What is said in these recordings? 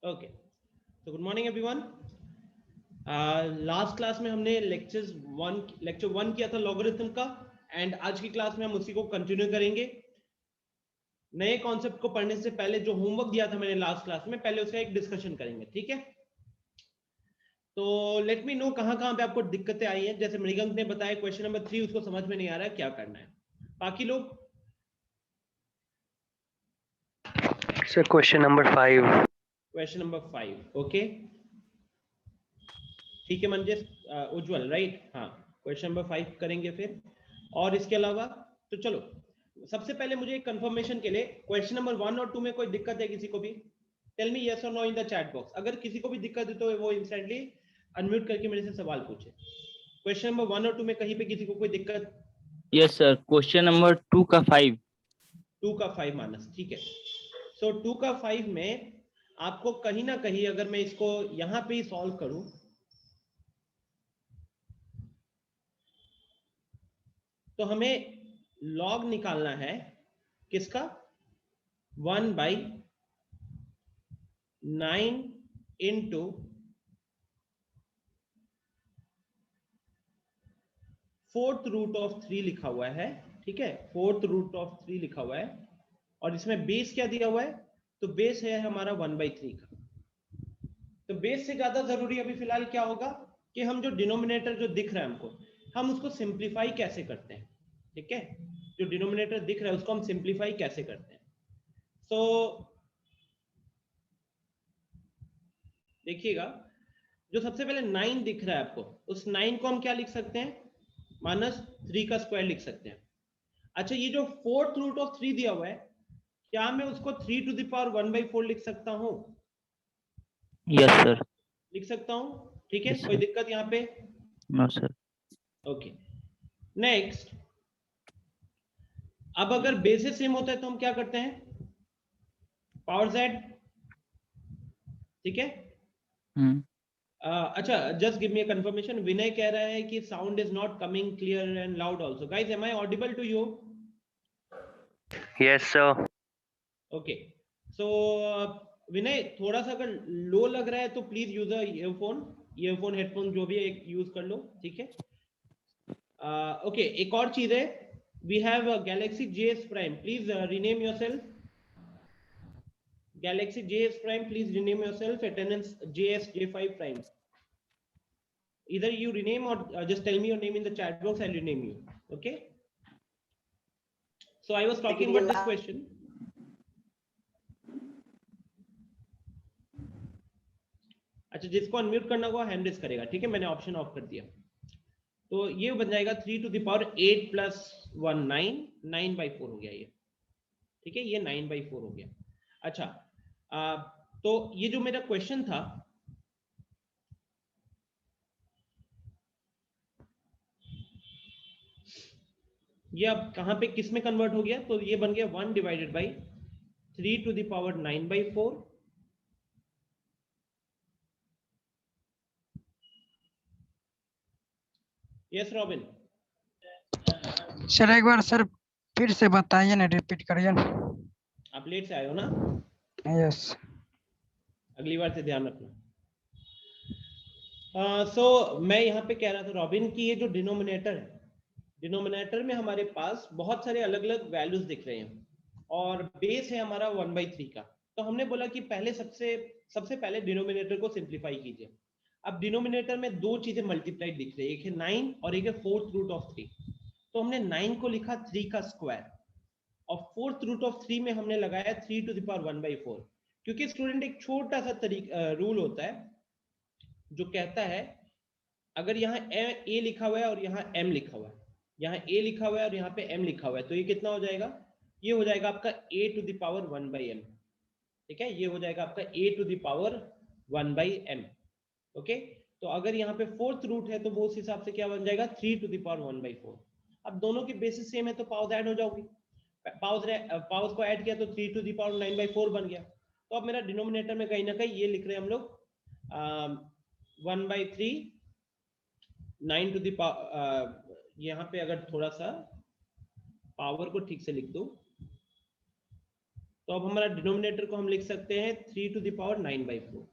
Okay, तो good morning everyone. Last class में हमने लेक्चर वन किया था लॉगरिथम का, एंड आज की क्लास में हम उसी को कंटिन्यू करेंगे। नए कॉन्सेप्ट को पढ़ने से पहले जो होमवर्क दिया था मैंने लास्ट क्लास में, पहले उसका एक डिस्कशन करेंगे, ठीक है? तो लेट मी नो कहाँ कहाँ पे आपको दिक्कतें आई हैं। जैसे मणिकांत ने बताया क्वेश्चन नंबर 3 उसको समझ में नहीं आ रहा है, क्या करना है। बाकी लोग सर क्वेश्चन नंबर 5, ओके ठीक है। मंजेश उज्जवल, राइट? हाँ, क्वेश्चन नंबर 5 करेंगे फिर। और इसके अलावा तो चलो, सबसे पहले मुझे एक कंफर्मेशन के लिए क्वेश्चन नंबर 1 और 2 में कोई दिक्कत है किसी को भी? टेल मी यस और no in the chat box. अगर किसी को भी दिक्कत है तो वो इंस्टेंटली अनम्यूट करके मेरे से सवाल पूछे। क्वेश्चन नंबर 1 और 2 में कहीं पे किसी को कोई दिक्कत? यस सर, क्वेश्चन नंबर 2 का 5। 2 का 5 मानस, ठीक है। सो 2 का 5 में आपको कहीं ना कहीं, अगर मैं इसको यहां पे ही सॉल्व करूं तो हमें लॉग निकालना है किसका? 1/9 इंटू 4th रूट ऑफ 3 लिखा हुआ है, ठीक है? 4th रूट ऑफ 3 लिखा हुआ है, और इसमें बेस क्या दिया हुआ है? तो बेस है हमारा 1/3 का। तो बेस से ज्यादा जरूरी अभी फिलहाल क्या होगा कि हम जो डिनोमिनेटर जो दिख रहा है हमको, हम उसको सिंप्लीफाई कैसे करते हैं, ठीक है? जो डिनोमिनेटर दिख रहा है उसको हम सिंप्लीफाई कैसे करते हैं। सो देखिएगा, जो सबसे पहले 9 दिख रहा है आपको, उस 9 को हम क्या लिख सकते हैं? -3 का स्क्वायर लिख सकते हैं। अच्छा, ये जो 4th रूट ऑफ 3 दिया हुआ है, क्या मैं उसको 3 टू द पावर 1/4 लिख सकता हूं? Yes sir. लिख सकता हूं, ठीक है? यस कोई सर। दिक्कत यहाँ पे? No sir. Okay, next. अब अगर बेसिस सेम होता है तो हम क्या करते हैं? पावर जेड, ठीक है? अच्छा, just give me a confirmation. Vinay कह रहा है कि sound is not coming clear and loud also. Guys, am I audible to you? Yes sir. Okay, so Vinay, थोड़ा सा अगर लो लग रहा है तो प्लीज यूज ईयरफोन हेडफोन जो भी है एक यूज कर लो, ठीक है? ओके, एक और चीज है, we have Galaxy JS Prime, please rename yourself. Galaxy JS Prime, please rename yourself. Attendance JS J5 Prime. Either you rename or just tell me your name in the chat box. I'll rename you. Okay. So I was talking about this question. अच्छा, जिसको unmute करना होगा hand raise करेगा, ठीक है? मैंने option of कर दिया। तो ये बन जाएगा 3 टू द पावर 8 प्लस 1 9, 9/4 हो गया ये, ठीक है? ये 9/4 हो गया। अच्छा, तो ये जो मेरा क्वेश्चन था, ये अब कहां पे किस में कन्वर्ट हो गया? तो ये बन गया 1/3 to the power 9/4। Yes Robin? Sir एक बार सर फिर से बताइए ना, रिपीट करिए ना। आप लेट से आए हो ना, यस। अगली बार से ध्यान रखना। सो मैं यहाँ पे कह रहा था रॉबिन कि ये जो डिनोमिनेटर है, डिनोमिनेटर में हमारे पास बहुत सारे अलग अलग वैल्यूज दिख रहे हैं, और बेस है हमारा 1/3 का। तो हमने बोला कि पहले सबसे पहले डिनोमिनेटर को सिंप्लीफाई कीजिए। अब डिनोमिनेटर में दो चीजें मल्टीप्लाइड दिख रही है, एक है 9 और एक है 4th रूट ऑफ 3। तो हमने 9 को लिखा 3 का स्क्वायर, और 4th रूट ऑफ 3 में हमने लगाया 3 टू द पावर 1/4। क्योंकि स्टूडेंट एक छोटा सा रूल होता है जो कहता है, अगर यहाँ ए लिखा हुआ है और यहाँ एम लिखा हुआ है, यहाँ ए लिखा हुआ है और यहाँ पे एम लिखा हुआ है, तो ये कितना हो जाएगा? ये हो जाएगा आपका A to the power 1/m, ठीक है? ये हो जाएगा आपका A to the power 1/m, okay? तो अगर यहाँ पे 4th रूट है तो वो उस हिसाब से क्या बन जाएगा? 3 टू द पावर 1/4। अब दोनों की बेसिस सेम है तो पावर्स ऐड हो जाओगी। पावर्स को ऐड किया तो 3 टू द पावर 9/4 बन गया। तो अब मेरा डिनोमिनेटर में कहीं ना कहीं ये लिख रहे हैं हम लोग 1/3 9 टू द पावर, यहाँ पे अगर थोड़ा सा पावर को ठीक से लिख दो तो अब हमारा डिनोमिनेटर को हम लिख सकते हैं 3 to the power 9/4,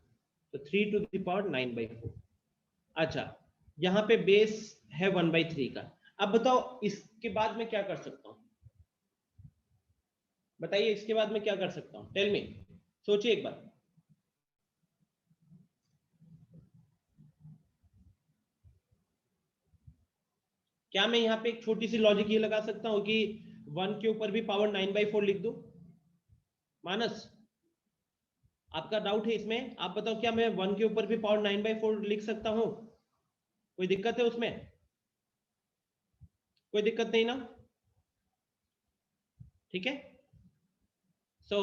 तो 3 to the power 9/4। अच्छा, यहाँ पे बेस है 1/3 का। अब बताओ इसके बाद मैं क्या कर सकता हूँ, बताइए इसके बाद मैं क्या कर सकता हूँ, टेल मी, सोचिए एक बार। क्या मैं यहाँ पे एक छोटी सी लॉजिक ये लगा सकता हूँ कि 1 के ऊपर भी पावर 9/4 लिख दूं? मानस, आपका डाउट है इसमें, आप बताओ क्या मैं 1 के ऊपर भी पावर 9/4 लिख सकता हूँ? कोई दिक्कत है उसमें? कोई दिक्कत नहीं ना? ठीक है। सो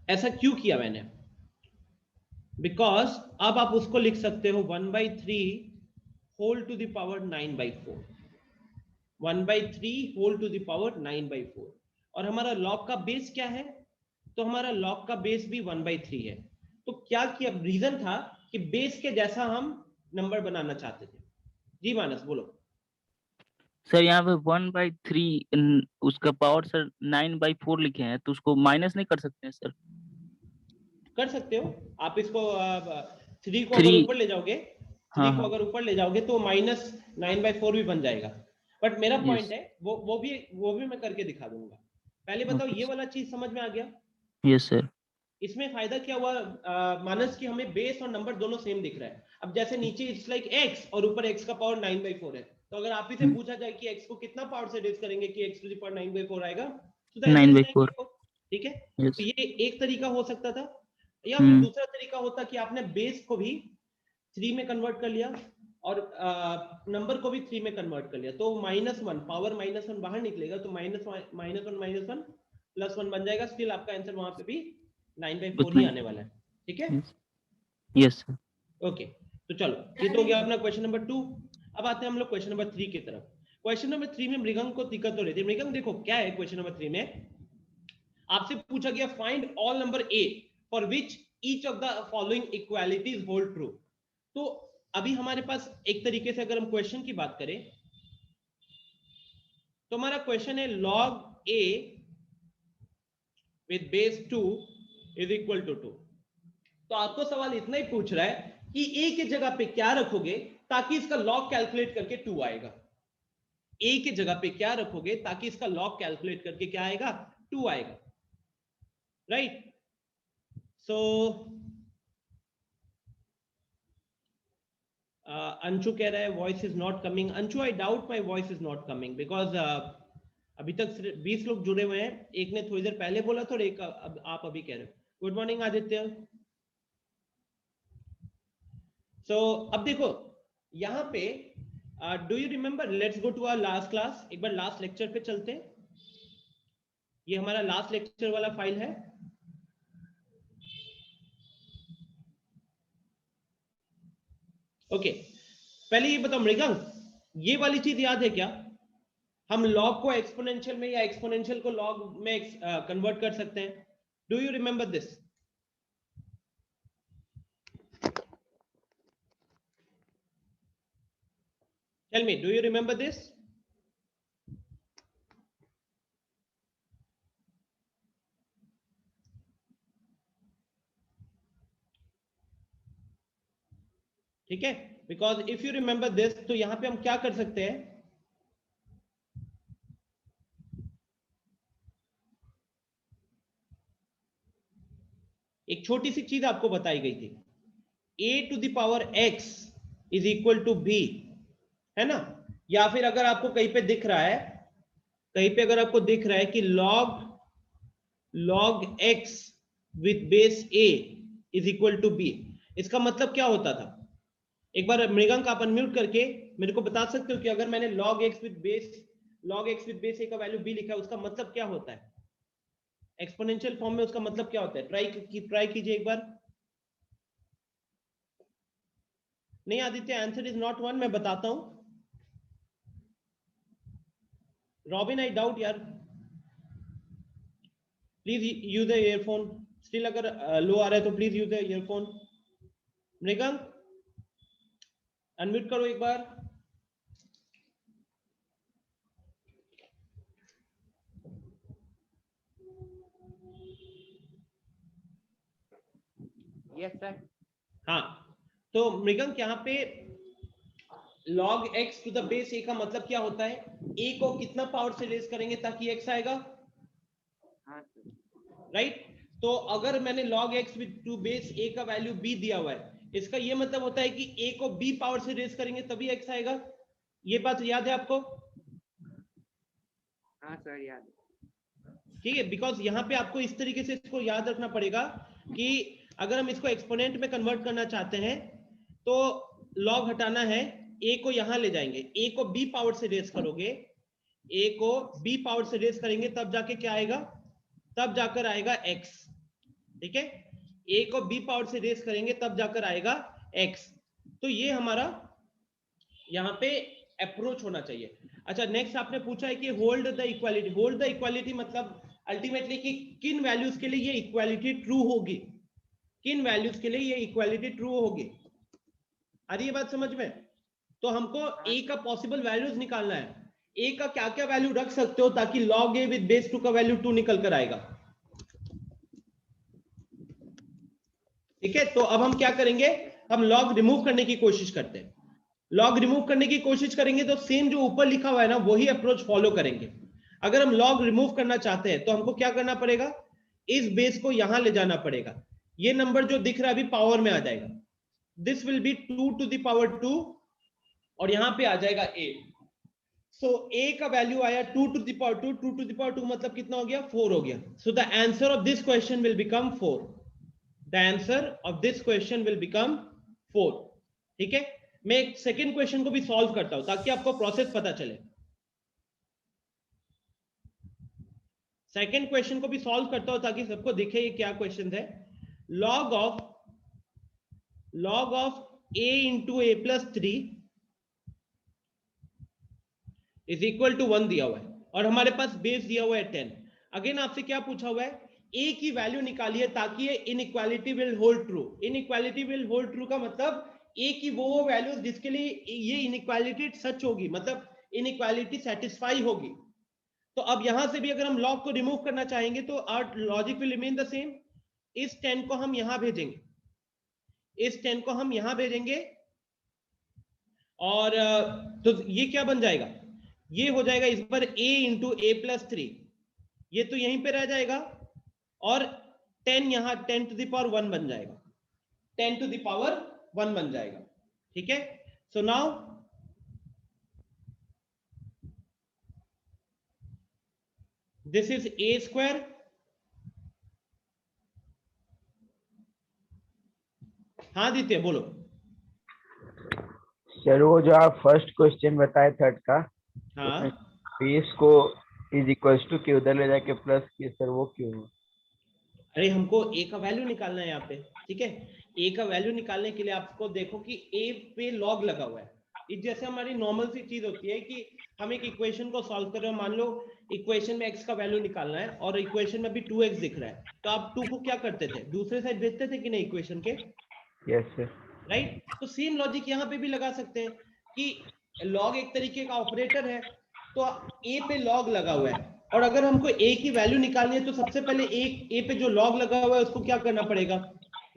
ऐसा क्यों किया मैंने? बिकॉज अब आप उसको लिख सकते हो 1/3 whole to the power 9/4, 1/3 whole to the power 9/4। और हमारा लॉग का बेस क्या है? तो हमारा लॉग का बेस भी 1/3 है। तो क्या किया, रीजन था कि बेस के जैसा हम नंबर बनाना चाहते थे। जी मानस बोलो। सर यहाँ पे 1/3 उसका पावर सर 9/4 लिखे हैं, तो उसको माइनस नहीं कर सकते हैं सर? कर सकते हो आप इसको, 3 को अगर 3। ऊपर ले जाओगे, हाँ 3 को हाँ। अगर ऊपर ले जाओगे तो -9/4 भी बन जाएगा। बट मेरा पॉइंट यस। है वो भी मैं करके दिखा दूंगा। पहले बताओ ओके। ये वाला चीज समझ में आ गया? Yes sir. इसमें फायदा क्या हुआ मानस, की हमें बेस और नंबर दोनों सेम दिख रहा है। अब जैसे नीचे इट्स लाइक x और ऊपर x का पावर 9/4 है, तो अगर आप ही से पूछा जाए कि x को कितना पावर से डिवाइड करेंगे कि x टू द पावर 9/4 आएगा, तो द आंसर इज 9/4। 9/4। ठीक है, यस। तो ये एक तरीका हो सकता था। या फिर हम्म। दूसरा तरीका होता कि आपने बेस को भी 3 में कन्वर्ट कर लिया और नंबर को भी 3 में कन्वर्ट कर लिया, तो -1 पावर -1 बाहर निकलेगा, तो -1 +1 बन जाएगा। स्टिल आपका आंसर वहां पे भी 9/4 उतना ही ही। आने वाला है। ठीक है, यस। Yes sir. ओके। तो चलो, ये तो हो गया अपना क्वेश्चन नंबर 2। अब आते हैं हम लोग क्वेश्चन नंबर 3 की तरफ। क्वेश्चन नंबर 3 में मृगंक को दिक्कत हो रही थी। मृगंक देखो क्या है, क्वेश्चन नंबर 3 में आपसे पूछा गया find all number a for which each of the following equalities hold true. तो अभी हमारे पास एक तरीके से अगर हम क्वेश्चन की बात करें तो हमारा क्वेश्चन है log a with base 2 is equal to 2। तो आपको सवाल इतना ही पूछ रहा है कि a की जगह पे क्या रखोगे ताकि इसका log कैलकुलेट करके 2 आएगा। a की जगह पे क्या रखोगे ताकि इसका log कैलकुलेट करके क्या आएगा, 2 आएगा। राइट, सो अंशु कह रहा है voice is not coming. Anshu, I doubt my voice is not coming because अभी तक 20 लोग जुड़े हुए हैं। एक ने थोड़ी देर पहले बोला था और एक आप अभी कह रहे हो। Good morning Aditya. सो अब देखो यहाँ पे do you remember, let's go to our last class. एक बार लास्ट लेक्चर पे चलते हैं। ये हमारा लास्ट लेक्चर वाला फाइल है। ओके, पहले ये बताओ मृगंक, ये वाली चीज याद है क्या? हम लॉग को एक्सपोनेंशियल में या एक्सपोनेंशियल को लॉग में कन्वर्ट कर सकते हैं। Do you remember this? Tell me, do you remember this? ठीक है, because if you remember this तो यहां पे हम क्या कर सकते हैं, एक छोटी सी चीज आपको बताई गई थी, a to the power x is equal to b, है ना? या फिर अगर आपको कहीं पे दिख रहा है, कहीं पे अगर आपको दिख रहा है कि log x with base a is equal to b, इसका मतलब क्या होता था? एक बार मृगंक आप अनम्यूट करके मेरे को बता सकते हो कि अगर मैंने log x with base a का वैल्यू b लिखा है, उसका मतलब क्या होता है? एक्सपोनेंशियल फॉर्म में उसका मतलब क्या होता है? ट्राई कीजिए एक बार। नहीं आदित्य, आंसर इज नॉट 1, मैं बताता हूं। रॉबिन, आई डाउट यार, please use the earphone. Still अगर लो आ रहा है तो please use the earphone. Mrigank unmute करो एक बार। Yes sir. हाँ, तो मृगंक यहाँ पे log x to the base a का मतलब क्या होता है? a को कितना पावर से रेज करेंगे ताकि x आएगा? हाँ सर। राइट? तो अगर मैंने log x to base a का वैल्यू b दिया हुआ है, इसका ये मतलब होता है कि a को b पावर से रेज करेंगे तभी x आएगा। ये बात याद है आपको? हाँ सर याद है। ठीक है, बिकॉज यहाँ पे आपको इस तरीके से इसको याद रखना पड़ेगा कि अगर हम इसको एक्सपोनेंट में कन्वर्ट करना चाहते हैं तो log हटाना है, a को यहां ले जाएंगे, a को b पावर से रेज करोगे, a को b पावर से रेज करेंगे तब जाके क्या आएगा? तब जाकर आएगा x। ठीक है, a को b पावर से रेज करेंगे तब जाकर आएगा x। तो ये हमारा यहाँ पे अप्रोच होना चाहिए। अच्छा, नेक्स्ट आपने पूछा है कि hold the equality. Hold the equality मतलब अल्टीमेटली कि किन वैल्यूज के लिए ये इक्वालिटी ट्रू होगी, किन वैल्यूज के लिए ये इक्वालिटी ट्रू होगी। आ रही है बात समझ में? तो हमको a का पॉसिबल वैल्यूज निकालना है, a का क्या क्या वैल्यू रख सकते हो ताकि log a विद बेस 2 का वैल्यू 2 निकल कर आएगा। ठीक है, तो अब हम क्या करेंगे, हम log रिमूव करने की कोशिश करते हैं। log रिमूव करने की कोशिश करेंगे तो सेम जो ऊपर लिखा हुआ है ना वही अप्रोच फॉलो करेंगे। अगर हम log रिमूव करना चाहते हैं तो हमको क्या करना पड़ेगा, इस बेस को यहां ले जाना पड़ेगा। ये नंबर जो दिख रहा है अभी पावर में आ जाएगा, this will be 2 to the power 2 और यहां पे आ जाएगा a। सो a का वैल्यू आया 2 to the power 2, 2 to the power 2 मतलब कितना हो गया? 4 हो गया। So the answer of this question will become 4। The answer of this question will become 4। ठीक है, मैं एक सेकेंड क्वेश्चन को भी सॉल्व करता हूं ताकि आपको प्रोसेस पता चले। सेकेंड क्वेश्चन को भी सॉल्व करता हूं ताकि सबको दिखे ये क्या क्वेश्चन है। log of a into a plus 3 is equal to 1 दिया हुआ है और हमारे पास बेस दिया हुआ है 10। अगेन आपसे क्या पूछा हुआ है, a की वैल्यू निकालिए ताकि ये inequality will hold true. Inequality will hold true का मतलब a की वो वैल्यूज जिसके लिए ये इनइक्वालिटी सच होगी, मतलब इनइक्वालिटी सेटिस्फाई होगी। तो अब यहां से भी अगर हम log को रिमूव करना चाहेंगे तो our logic will remain the same. इस 10 को हम यहां भेजेंगे, इस 10 को हम यहां भेजेंगे और तो ये क्या बन जाएगा, ये हो जाएगा इस पर a इंटू a प्लस 3, ये तो यहीं पे रह जाएगा और 10 यहां 10 टू द पावर 1 बन जाएगा, 10 टू द पावर 1 बन जाएगा। ठीक है, so now this is a square. हाँ दित्य बोलो। सर वो जो आप फर्स्ट क्वेश्चन बताए थर्ड का, हाँ, बेस को इज इक्वल्स टू के उधर ले जाके प्लस किए सर, वो क्यों? अरे हमको a का वैल्यू निकालना है यहाँ पे। ठीक है, a का वैल्यू निकालने के लिए आपको देखो कि a पे log लगा हुआ है। इस जैसे हमारी नॉर्मल सी चीज होती है कि हम एक इक्वेशन को सॉल्व कर रहे हो, मान लो इक्वेशन में x का वैल्यू निकालना है और इक्वेशन में भी 2x दिख रहा है, तो आप 2 को क्या करते थे, दूसरे साइड भेजते थे कि नहीं इक्वेशन के? Yes sir. राइट, तो सेम लॉजिक यहाँ पे भी लगा सकते हैं कि log एक तरीके का ऑपरेटर है, तो a पे log लगा हुआ है और अगर हमको a की वैल्यू निकालनी है तो सबसे पहले a पे जो log लगा हुआ है उसको क्या करना पड़ेगा,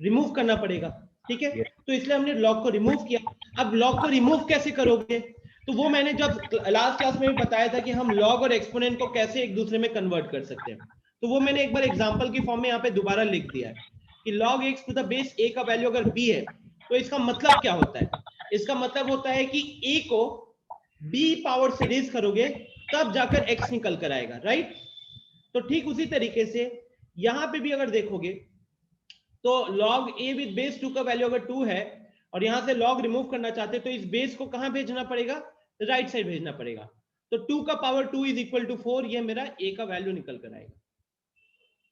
रिमूव करना पड़ेगा। ठीक है, तो इसलिए हमने log को रिमूव किया। अब log को रिमूव कैसे करोगे, तो वो मैंने जब लास्ट क्लास में भी बताया था कि हम log और एक्सपोनेंट को कैसे एक दूसरे में कन्वर्ट कर सकते हैं, तो वो मैंने एक बार एग्जांपल की फॉर्म में यहाँ पे दोबारा लिख दिया है कि log x to the base a का वैल्यू अगर b है तो इसका मतलब क्या होता है, इसका मतलब होता है कि a को b पावर से रेज करोगे तब जाकर x निकल कर आएगा। राइट, तो ठीक उसी तरीके से यहां पे भी अगर देखोगे तो log a विद बेस 2 का वैल्यू अगर 2 है और यहां से log रिमूव करना चाहते तो इस बेस को कहां भेजना पड़ेगा, राइट साइड भेजना पड़ेगा। तो 2 का पावर 2 इज इक्वल टू 4, ये मेरा a का वैल्यू निकल कर आएगा।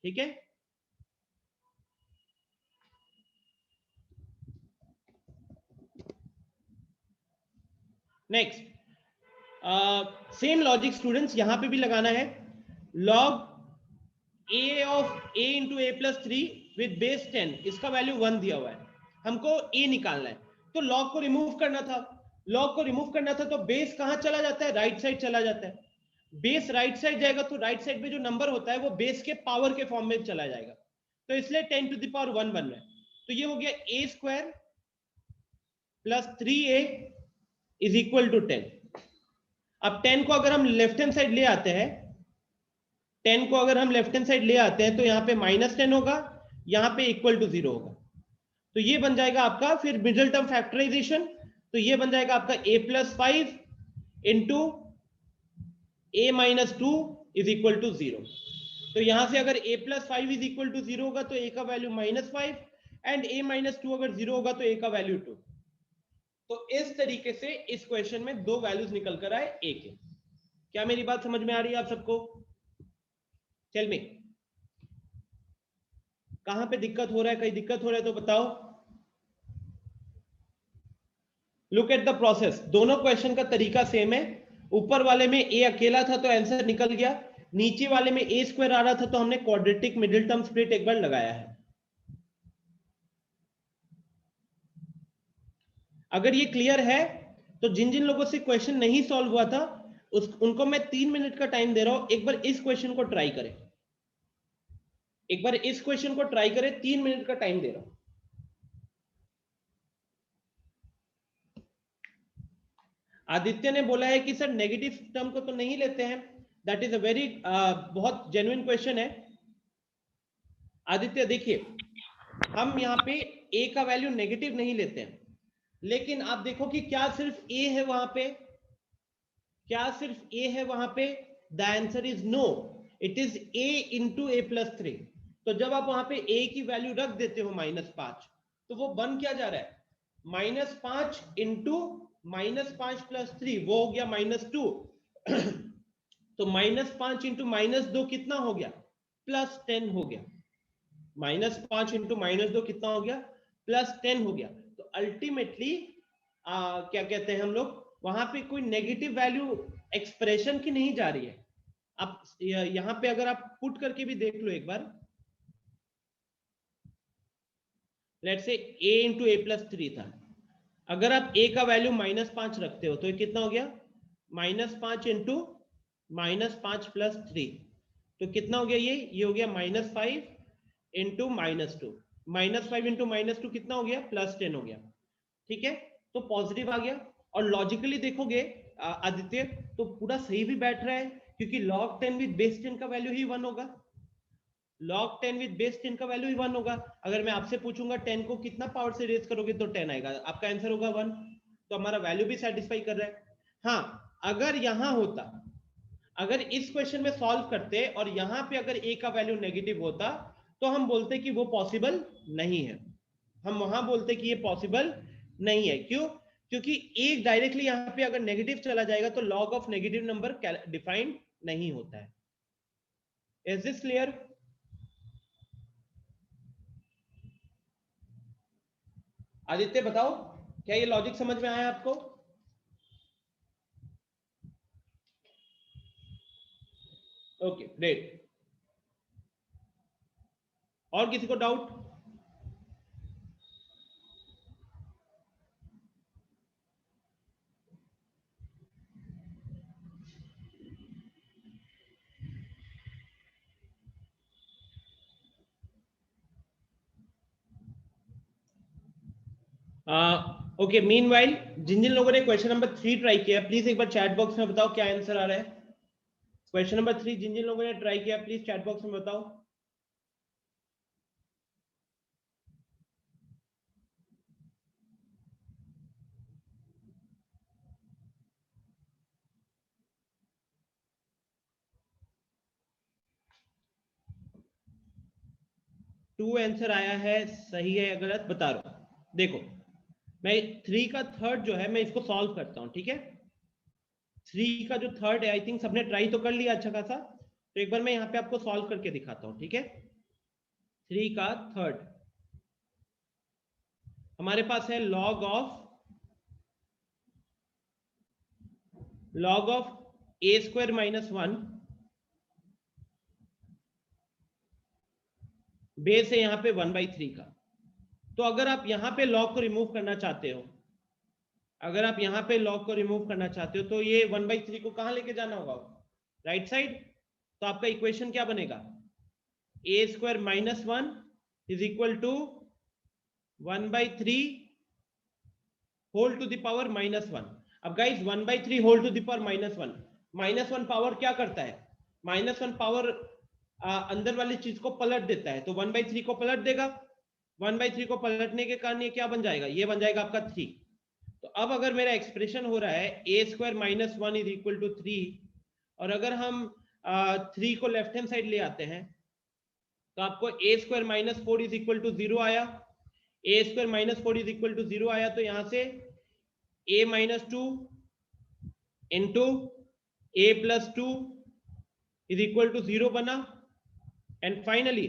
ठीक है, नेक्स्ट सेम लॉजिक स्टूडेंट्स यहां पे भी लगाना है। log a of a into a plus 3 with base 10, इसका वैल्यू 1 दिया हुआ है, हमको a निकालना है। तो log को रिमूव करना था, log को रिमूव करना था तो बेस कहां चला जाता है, राइट साइड चला जाता है। बेस राइट साइड जाएगा तो राइट साइड में जो नंबर होता है वो बेस के पावर के फॉर्म में चला जाएगा, तो इसलिए 10 टू द पावर 1 बन रहा है। तो ये हो गया a square plus 3a is equal to 10। अब 10 को अगर हम लेफ्ट हैंड साइड ले आते हैं, 10 को अगर हम लेफ्ट हैंड साइड ले आते हैं तो यहाँ पे -10 होगा, यहाँ पे इक्वल टू 0 होगा। तो ये बन जाएगा आपका फिर मिडिल टर्म फैक्टराइजेशन, तो ये बन जाएगा आपका a plus 5 into a minus 2 is equal to 0। तो यहां से अगर a plus 5 is equal to 0 होगा तो a का वैल्यू -5 एंड a माइनस 2 अगर 0 होगा तो a का वैल्यू 2। तो इस तरीके से इस क्वेश्चन में दो वैल्यूज निकल कर आए a के। क्या मेरी बात समझ में आ रही है आप सबको? चल में कहां पे दिक्कत हो रहा है? कहीं दिक्कत हो रहा है तो बताओ। लुक एट द प्रोसेस, दोनों क्वेश्चन का तरीका सेम है। ऊपर वाले में a अकेला था तो आंसर निकल गया, नीचे वाले में a स्क्वायर आ रहा था तो हमने क्वाड्रेटिक मिडिल टर्म स्प्लिट एक बार लगाया है। अगर ये क्लियर है तो जिन जिन लोगों से क्वेश्चन नहीं सॉल्व हुआ था उनको मैं 3 मिनट का टाइम दे रहा हूं, एक बार इस क्वेश्चन को ट्राई करें, एक बार इस क्वेश्चन को ट्राई करें, 3 मिनट का टाइम दे रहा हूं। आदित्य ने बोला है कि सर नेगेटिव टर्म को तो नहीं लेते हैं, दैट इज अ वेरी बहुत जेन्युइन क्वेश्चन है। आदित्य देखिए, हम यहाँ पे a का वैल्यू नेगेटिव नहीं लेते हैं, लेकिन आप देखो कि क्या सिर्फ a है वहां पे? क्या सिर्फ a है वहां पे? The answer is no, it is a into a plus 3। तो जब आप वहां पे a की वैल्यू रख देते हो -5, तो वो बन क्या जा रहा है? -5 इंटू -5 प्लस 3, वो हो गया -2। तो -5 इंटू -2 कितना हो गया? +10 हो गया। -5 इंटू -2 कितना हो गया? +10 हो गया। तो अल्टीमेटली क्या कहते हैं हम लोग, वहां पे कोई नेगेटिव वैल्यू एक्सप्रेशन की नहीं जा रही है। आप यहां पे अगर आप पुट करके भी देख लो एक बार, let's say a into a plus 3 था, अगर आप a का वैल्यू -5 रखते हो तो ये कितना हो गया? -5 इंटू -5 प्लस 3, तो कितना हो गया? ये हो गया -5 इंटू -2, -5 इंटू -2 कितना हो गया? +10 हो गया। ठीक है, तो पॉजिटिव आ गया। और लॉजिकली देखोगे आदित्य तो पूरा सही भी बैठ रहा है, क्योंकि log 10 विद बेस 10 का वैल्यू ही 1 होगा। log 10 विद बेस 10 का वैल्यू ही 1 होगा। अगर मैं आपसे पूछूंगा 10 को कितना पावर से रेज करोगे तो 10 आएगा, आपका आंसर होगा 1। तो हमारा वैल्यू भी सेटिस्फाई कर रहा है। हाँ, अगर यहां होता, अगर इस क्वेश्चन में सॉल्व करते और यहां पे अगर a का वैल्यू नेगेटिव होता तो हम बोलते कि वो पॉसिबल नहीं है, हम वहां बोलते कि ये पॉसिबल नहीं है। क्यों? क्योंकि एक डायरेक्टली यहां पे अगर नेगेटिव चला जाएगा तो log of negative number defined नहीं होता है। Is this clear? आदित्य बताओ, क्या ये लॉजिक समझ में आया आपको? Okay great. और किसी को डाउट? ओके, मीनवाइल जिन जिन लोगों ने क्वेश्चन नंबर 3 ट्राई किया प्लीज एक बार चैट बॉक्स में बताओ क्या आंसर आ रहा है। क्वेश्चन नंबर 3 जिन जिन लोगों ने ट्राई किया प्लीज चैट बॉक्स में बताओ। टू आंसर आया है, सही है या गलत बता रहा हूं। देखो, मैं 3 का थर्ड जो है मैं इसको सॉल्व करता हूं, ठीक है? 3 का जो थर्ड है, आई थिंक सबने ट्राई तो कर लिया अच्छा खासा, तो एक बार मैं यहाँ पे आपको सॉल्व करके दिखाता हूँ, ठीक है? 3 का थर्ड हमारे पास है log of a square -1, base है यहाँ पे 1/3 का। तो अगर आप यहाँ पे log को रिमूव करना चाहते हो, अगर आप यहाँ पे log को रिमूव करना चाहते हो तो ये 1/3 को कहाँ लेके जाना होगा? Right side. तो आपका इक्वेशन क्या बनेगा? a square -1 is equal to 1/3 whole to the power -1। अब guys 1/3 whole to the power -1, -1 power क्या करता है? -1 पावर अंदर वाली चीज को पलट देता है, तो 1/3 को पलट देगा। 1/3 को पलटने के कारण ये क्या बन जाएगा? ये बन जाएगा आपका 3। तो अब अगर मेरा एक्सप्रेशन हो रहा है a² - 1 इज इक्वल टू 3, और अगर हम 3 को लेफ्ट हैंड साइड ले आते हैं तो आपको a² - 4 इज इक्वल टू 0 आया। a² - 4 इज इक्वल टू 0 आया, तो यहां से a - 2 into a + 2 is equal to 0 बना। एंड फाइनली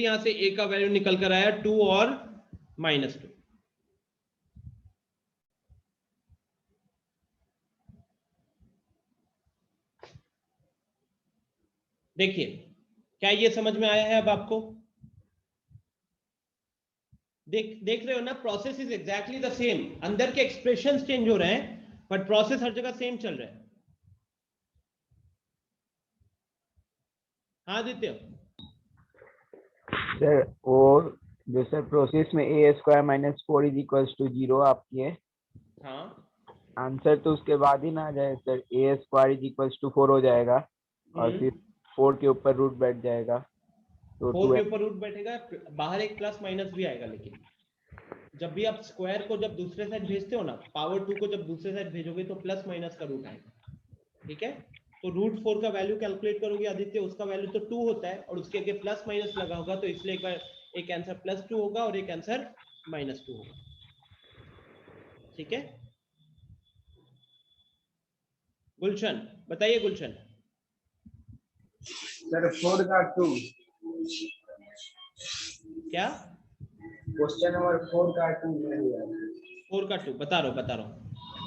यहां से a का वैल्यू निकल कर आया 2 और -2। देखिए क्या ये समझ में आया है अब आपको? देख रहे हो ना, process is exactly the same. अंदर के एक्सप्रेशंस चेंज हो रहे हैं बट प्रोसेस हर जगह सेम चल रहा है। हाँ आदित्य। सर और जो सर प्रोसेस में a² - 4 इज इक्वल टू 0 आपकी है, हाँ आंसर तो उसके बाद ही ना आ जाए sir? a² is equal to 4 हो जाएगा और फिर 4 के ऊपर रूट बैठ जाएगा, तो 4 के 2 ऊपर रूट बैठेगा, बाहर एक प्लस माइनस भी आएगा। लेकिन जब भी आप स्क्वायर को जब दूसरे साइड भेजते हो ना, पावर 2 को जब दूसरे साइड भेजोगे तो प्लस माइनस का रूट आएगा। ठीक है, तो √4 का वैल्यू कैलकुलेट करोगे आदित्य, उसका वैल्यू तो 2 होता है और उसके आगे प्लस माइनस लगा होगा, तो इसलिए एक बार एक आंसर +2 होगा और एक आंसर -2 होगा। ठीक है, गुलशन बताइए। गुलशन सर 4 का 2, क्या? क्वेश्चन नंबर 4 का 2 नहीं है। 4 का 2 बता रहा हूँ।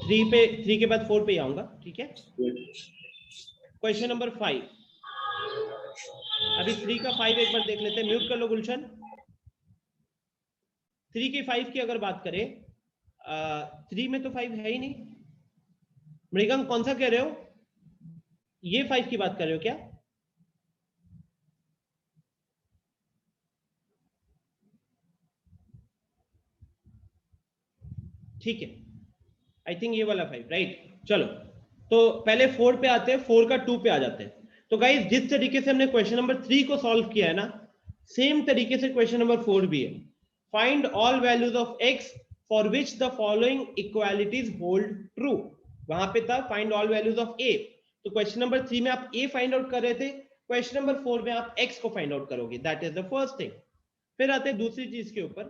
3 के बाद 4 पे आऊंगा। ठीक है, क्वेश्चन नंबर 5। अभी 3 का 5 एक बार देख लेते हैं। म्यूट कर लो गुलशन। 3 की 5 की अगर बात करें, 3 में तो 5 है ही नहीं। मृगम कौन सा कह रहे हो? ये 5 की बात कर रहे हो क्या? ठीक है, आई थिंक ये वाला 5, राइट। चलो तो पहले 4 पे आते हैं, 4 का 2 पे आ जाते हैं। तो गाइस जिस तरीके से हमने क्वेश्चन नंबर 3 को सॉल्व किया है ना, सेम तरीके से क्वेश्चन नंबर 4 भी है। Find all values of x for which the following equalities hold true. वहां पे था find all values of a, तो क्वेश्चन नंबर 3 में आप a फाइंड आउट कर रहे थे, क्वेश्चन नंबर 4 में आप x को फाइंड आउट करोगे। That is the first thing. फिर आते हैं दूसरी चीज के ऊपर।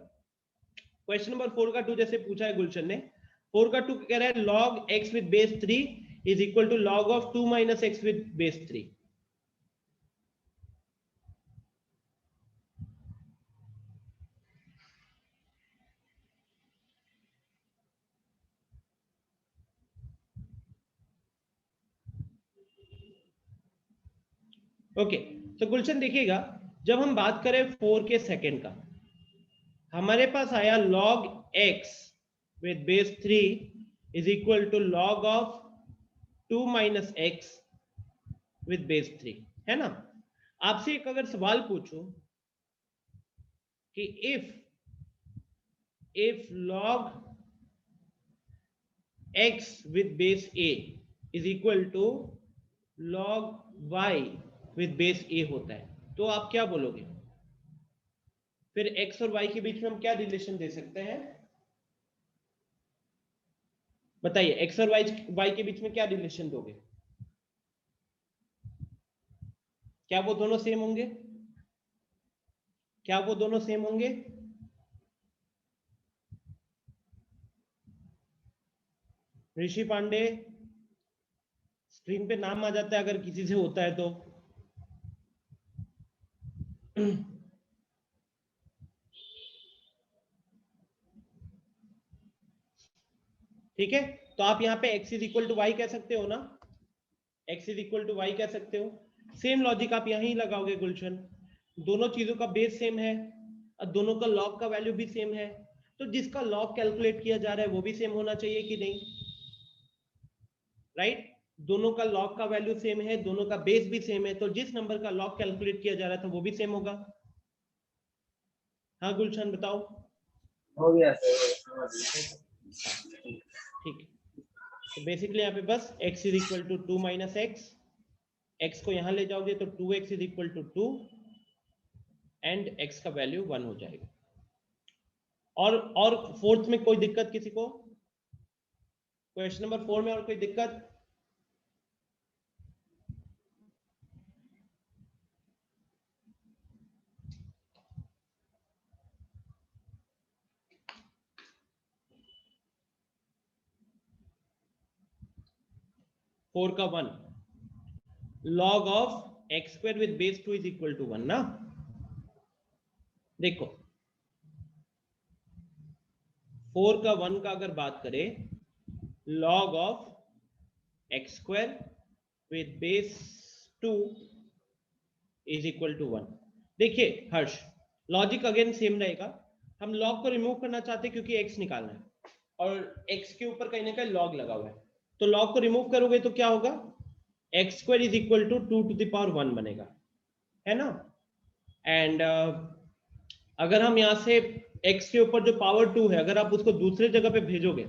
क्वेश्चन नंबर 4 का 2 जैसे पूछा है गुलशन ने, 4 का 2 कह रहा है log x with base 3 is equal to log of 2 minus x with base 3। Okay, तो गुलशन देखिएगा, जब हम बात करें 4 के सेकंड का, हमारे पास आया log x with base 3 is equal to log of 2 minus x with base 3, है ना। आपसे एक अगर सवाल पूछूं कि if log x with base a is equal to log y with base a होता है, तो आप क्या बोलोगे? फिर x और y के बीच में हम क्या रिलेशन दे सकते हैं? बताइए, x और y के बीच में क्या रिलेशन दोगे? क्या वो दोनों सेम होंगे? क्या वो दोनों सेम होंगे? ऋषि पांडे, स्क्रीन पे नाम आ जाता है अगर किसी से होता है तो। ठीक है, तो आप यहाँ पे x is equal to y कह सकते हो ना, x is equal to y कह सकते हो। सेम लॉजिक आप यहीं लगाओगे गुलशन, दोनों चीजों का बेस सेम है और दोनों का लॉग का वैल्यू भी सेम है, तो जिसका लॉग कैलकुलेट किया जा रहा है वो भी सेम होना चाहिए कि नहीं, राइट। दोनों का लॉग का वैल्यू सेम है, दोनों का बेस भी सेम है, तो जिस नंबर का लॉग कैलकुलेट किया जा रहा था वो भी सेम होगा। हाँ गुलशन बताओ। हो गया सर। ठीक है, तो बेसिकली यहाँ पे बस x is equal to 2 minus x, x को यहाँ ले जाओगे तो 2x is equal to 2 and x का वैल्यू 1 हो जाएगा। और फोर्थ में कोई दिक्कत किसी को? क्वेश्चन नंबर 4 में और कोई दिक्कत? फोर का 1, log of x square with base 2 is equal to 1 ना। देखो 4 का 1 का अगर बात करें, log of x square with base 2 is equal to 1। देखिए हर्ष, लॉजिक अगेन सेम रहेगा। हम log को रिमूव करना चाहते हैं क्योंकि x निकालना है और x के ऊपर कहीं ना कहीं log लगा हुआ है, तो log को रिमूव करोगे तो क्या होगा? X square is equal to 2 to the power 1 बनेगा, है ना। एंड अगर हम यहाँ से x के ऊपर जो पावर 2 है, अगर आप उसको दूसरे जगह पे भेजोगे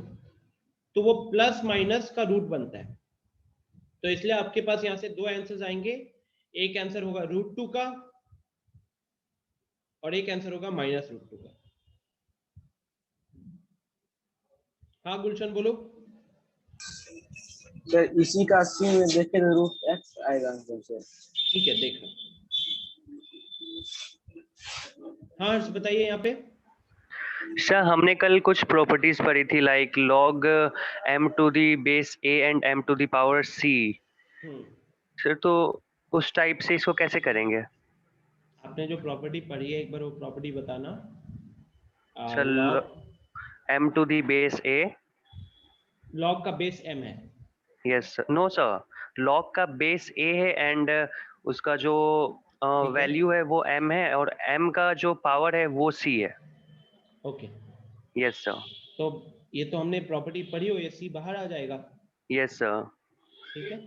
तो वो प्लस माइनस का रूट बनता है। तो इसलिए आपके पास यहाँ से दो आंसर्स आएंगे, एक आंसर होगा √2 का और एक आंसर होगा -√2 का। हाँ गुलशन बोलो। सर इसी का सी में देखे तो √x आएगा आंसर सर। ठीक है, देख लो। हाँ हर्ष बताइए यहाँ पे। सर हमने कल कुछ प्रॉपर्टीज पढ़ी थी like log m to the base a and m to the power c। Sir तो उस टाइप से इसको कैसे करेंगे? आपने जो प्रॉपर्टी पढ़ी है एक बार वो प्रॉपर्टी बताना। Sir log m to the base a। log का बेस m है। यस नो सर, log का बेस a है एंड उसका जो वैल्यू है वो m है और m का जो पावर है वो c है। Okay yes sir. तो ये तो हमने प्रॉपर्टी पढ़ी हो, ये सी बाहर आ जाएगा। Yes sir. ठीक है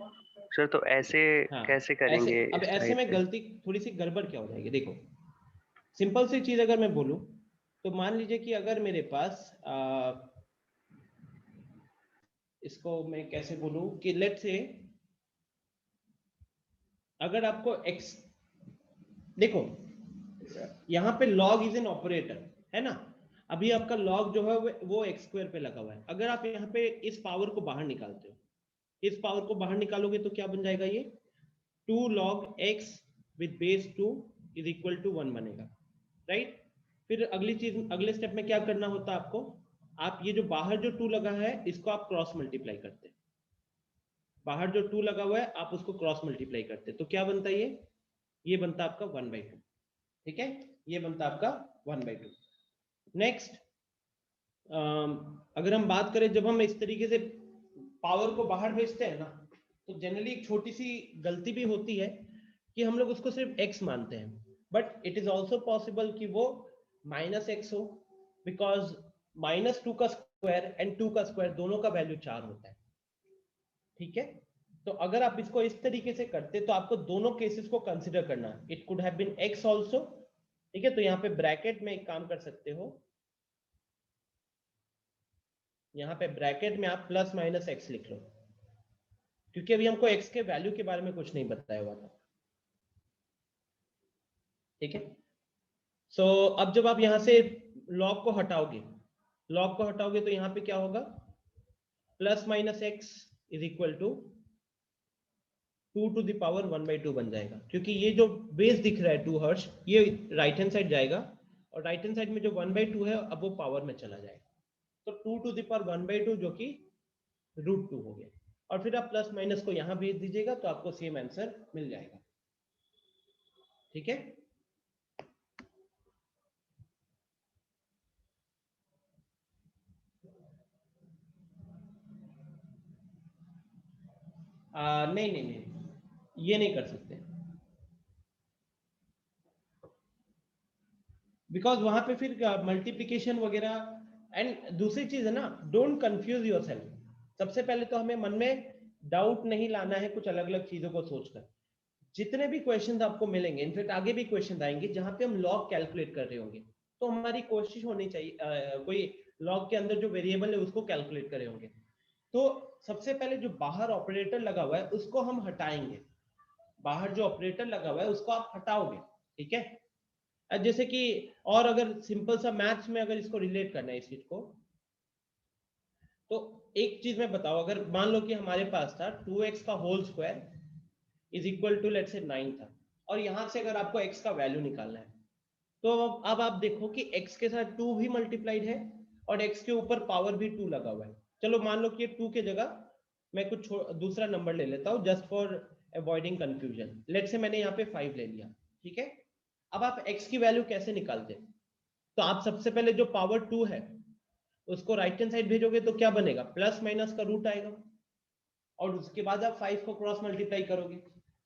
सर तो ऐसे हाँ, कैसे करेंगे? अब इस ऐसे टाइप में से? गलती थोड़ी सी गड़बड़ क्या हो जाएगी? देखो सिंपल सी चीज अगर मैं बोलूं तो मान लीजिए कि अगर मेरे पास इसको मैं कैसे बोलूं कि लेट्स से अगर आपको x, देखो यहाँ पे log इज एन ऑपरेटर है ना। अभी आपका log जो है वो x स्क्वायर पे लगा हुआ है। अगर आप यहाँ पे इस पावर को बाहर निकालते हो, इस पावर को बाहर निकालोगे तो क्या बन जाएगा? ये 2 log x with base 2 is equal to 1 बनेगा, राइट। फिर अगली चीज, अगले स्टेप में क्या करना होता है आपको? आप ये जो बाहर जो 2 लगा है इसको आप क्रॉस मल्टीप्लाई करते हैं। बाहर जो 2 लगा हुआ है आप उसको क्रॉस मल्टीप्लाई करते हैं, तो क्या बनता है? ये बनता है आपका 1/2। ठीक है, ये बनता है आपका 1/2। नेक्स्ट अगर हम बात करें, जब हम इस तरीके से पावर को बाहर भेजते हैं ना, तो जनरली एक छोटी सी गलती भी होती है कि हम लोग उसको सिर्फ x मानते हैं, but it is also possible कि वो -x हो, बिकॉज -2 का स्क्वायर एंड 2 का स्क्वायर दोनों का वैल्यू 4 होता है। ठीक है, तो अगर आप इसको इस तरीके से करते तो आपको दोनों केसेस को कंसिडर करना है। It could have been x also. ठीक है, तो यहाँ पे ब्रैकेट में एक काम कर सकते हो, यहाँ पे ब्रैकेट में आप +-x लिख लो, क्योंकि अभी हमको x के वैल्यू के बारे में कुछ नहीं बताया हुआ था। ठीक है, सो अब जब आप यहाँ से log को हटाओगे तो यहाँ पे क्या होगा? +-x is equal to 2 to the power 1/2 बन जाएगा, क्योंकि ये जो बेस दिख रहा है 2 हर्ष, ये राइट हैंड साइड जाएगा और राइट हैंड साइड में जो 1/2 है अब वो पावर में चला जाएगा, तो 2 टू द पावर 1/2 जो कि √2 हो गया। और फिर आप प्लस माइनस को यहाँ भेज दीजिएगा तो आपको सेम आंसर मिल जाएगा। ठीक है, नहीं, ये नहीं कर सकते, बिकॉज वहां पे फिर मल्टीप्लीकेशन वगैरह। एंड दूसरी चीज है ना, डोंट कंफ्यूज योरसेल्फ। सबसे पहले तो हमें मन में डाउट नहीं लाना है कुछ अलग अलग चीजों को सोचकर। जितने भी क्वेश्चंस आपको मिलेंगे, इनफैक्ट आगे भी क्वेश्चंस आएंगे जहां पे हम लॉग कैलकुलेट कर रहे होंगे, तो हमारी कोशिश होनी चाहिए कोई लॉग के अंदर जो वेरिएबल है उसको कैलकुलेट करे होंगे। तो सबसे पहले जो बाहर ऑपरेटर लगा हुआ है उसको हम हटाएंगे, बाहर जो ऑपरेटर लगा हुआ है उसको आप हटाओगे, ठीक है। जैसे कि और अगर सिंपल सा मैथ्स में अगर इसको रिलेट करना है इस चीज को, तो एक चीज मैं बताओ, अगर मान लो कि हमारे पास था 2x का whole square is equal to let's say 9 था, और यहां से अगर आपको x का वैल्यू निकालना है, तो अब आप देखो कि x के साथ 2 भी मल्टीप्लाइड है और x के ऊपर पावर भी 2 लगा हुआ है। चलो मान लो कि 2 के जगह मैं कुछ दूसरा नंबर ले लेता हूं just for avoiding confusion. Let's say मैंने यहाँ पे 5 ले लिया, ठीक है। अब आप x की वैल्यू कैसे निकालते? तो आप सबसे पहले जो पावर 2 है उसको राइट हैंड साइड भेजोगे तो क्या बनेगा, प्लस माइनस का रूट आएगा, और उसके बाद आप 5 को क्रॉस मल्टीप्लाई करोगे।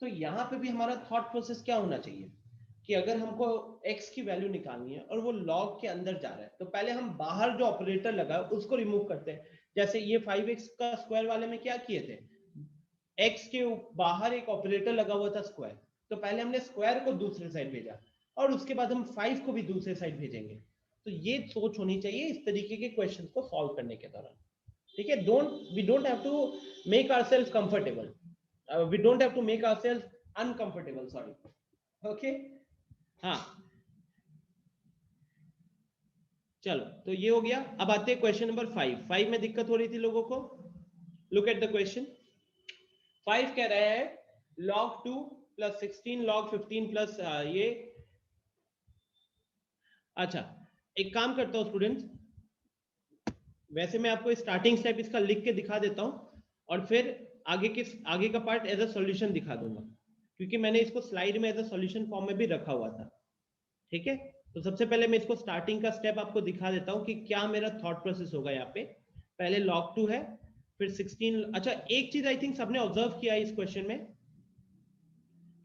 तो यहाँ पे भी हमारा थॉट प्रोसेस क्या होना चाहिए कि अगर हमको x की वैल्यू निकालनी है और वो लॉग के अंदर जा रहा है, तो पहले हम बाहर जो ऑपरेटर लगा है उसको रिमूव करते हैं। जैसे ये 5x का स्क्वायर वाले में क्या किए थे, x के बाहर एक ऑपरेटर लगा हुआ था स्क्वायर, तो पहले हमने स्क्वायर को दूसरे साइड भेजा और उसके बाद हम 5 को भी दूसरे साइड भेजेंगे। तो ये सोच होनी चाहिए इस तरीके के क्वेश्चन को सॉल्व करने के दौरान, ठीक है। We don't have to make ourself comfortable, we don't have to make ourself uncomfortable, sorry, okay. हाँ चलो, तो ये हो गया। अब आते हैं क्वेश्चन नंबर 5 में दिक्कत हो रही थी लोगों को। Look at the question. 5 कह रहा है log 2 प्लस 16 log 15 प्लस ये। अच्छा, एक काम करता हूं स्टूडेंट्स, वैसे मैं आपको स्टार्टिंग स्टेप इसका लिख के दिखा देता हूं और फिर आगे का पार्ट एज अ सॉल्यूशन दिखा दूंगा, क्योंकि मैंने इसको स्लाइड में एज अ सॉल्यूशन फॉर्म में भी रखा हुआ था, ठीक है। तो सबसे पहले मैं इसको स्टार्टिंग का स्टेप आपको दिखा देता हूं कि क्या मेरा थॉट प्रोसेस होगा। यहाँ पे पहले log 2 है, फिर 16। अच्छा, एक चीज आई थिंक सबने ऑब्जर्व किया है इस क्वेश्चन में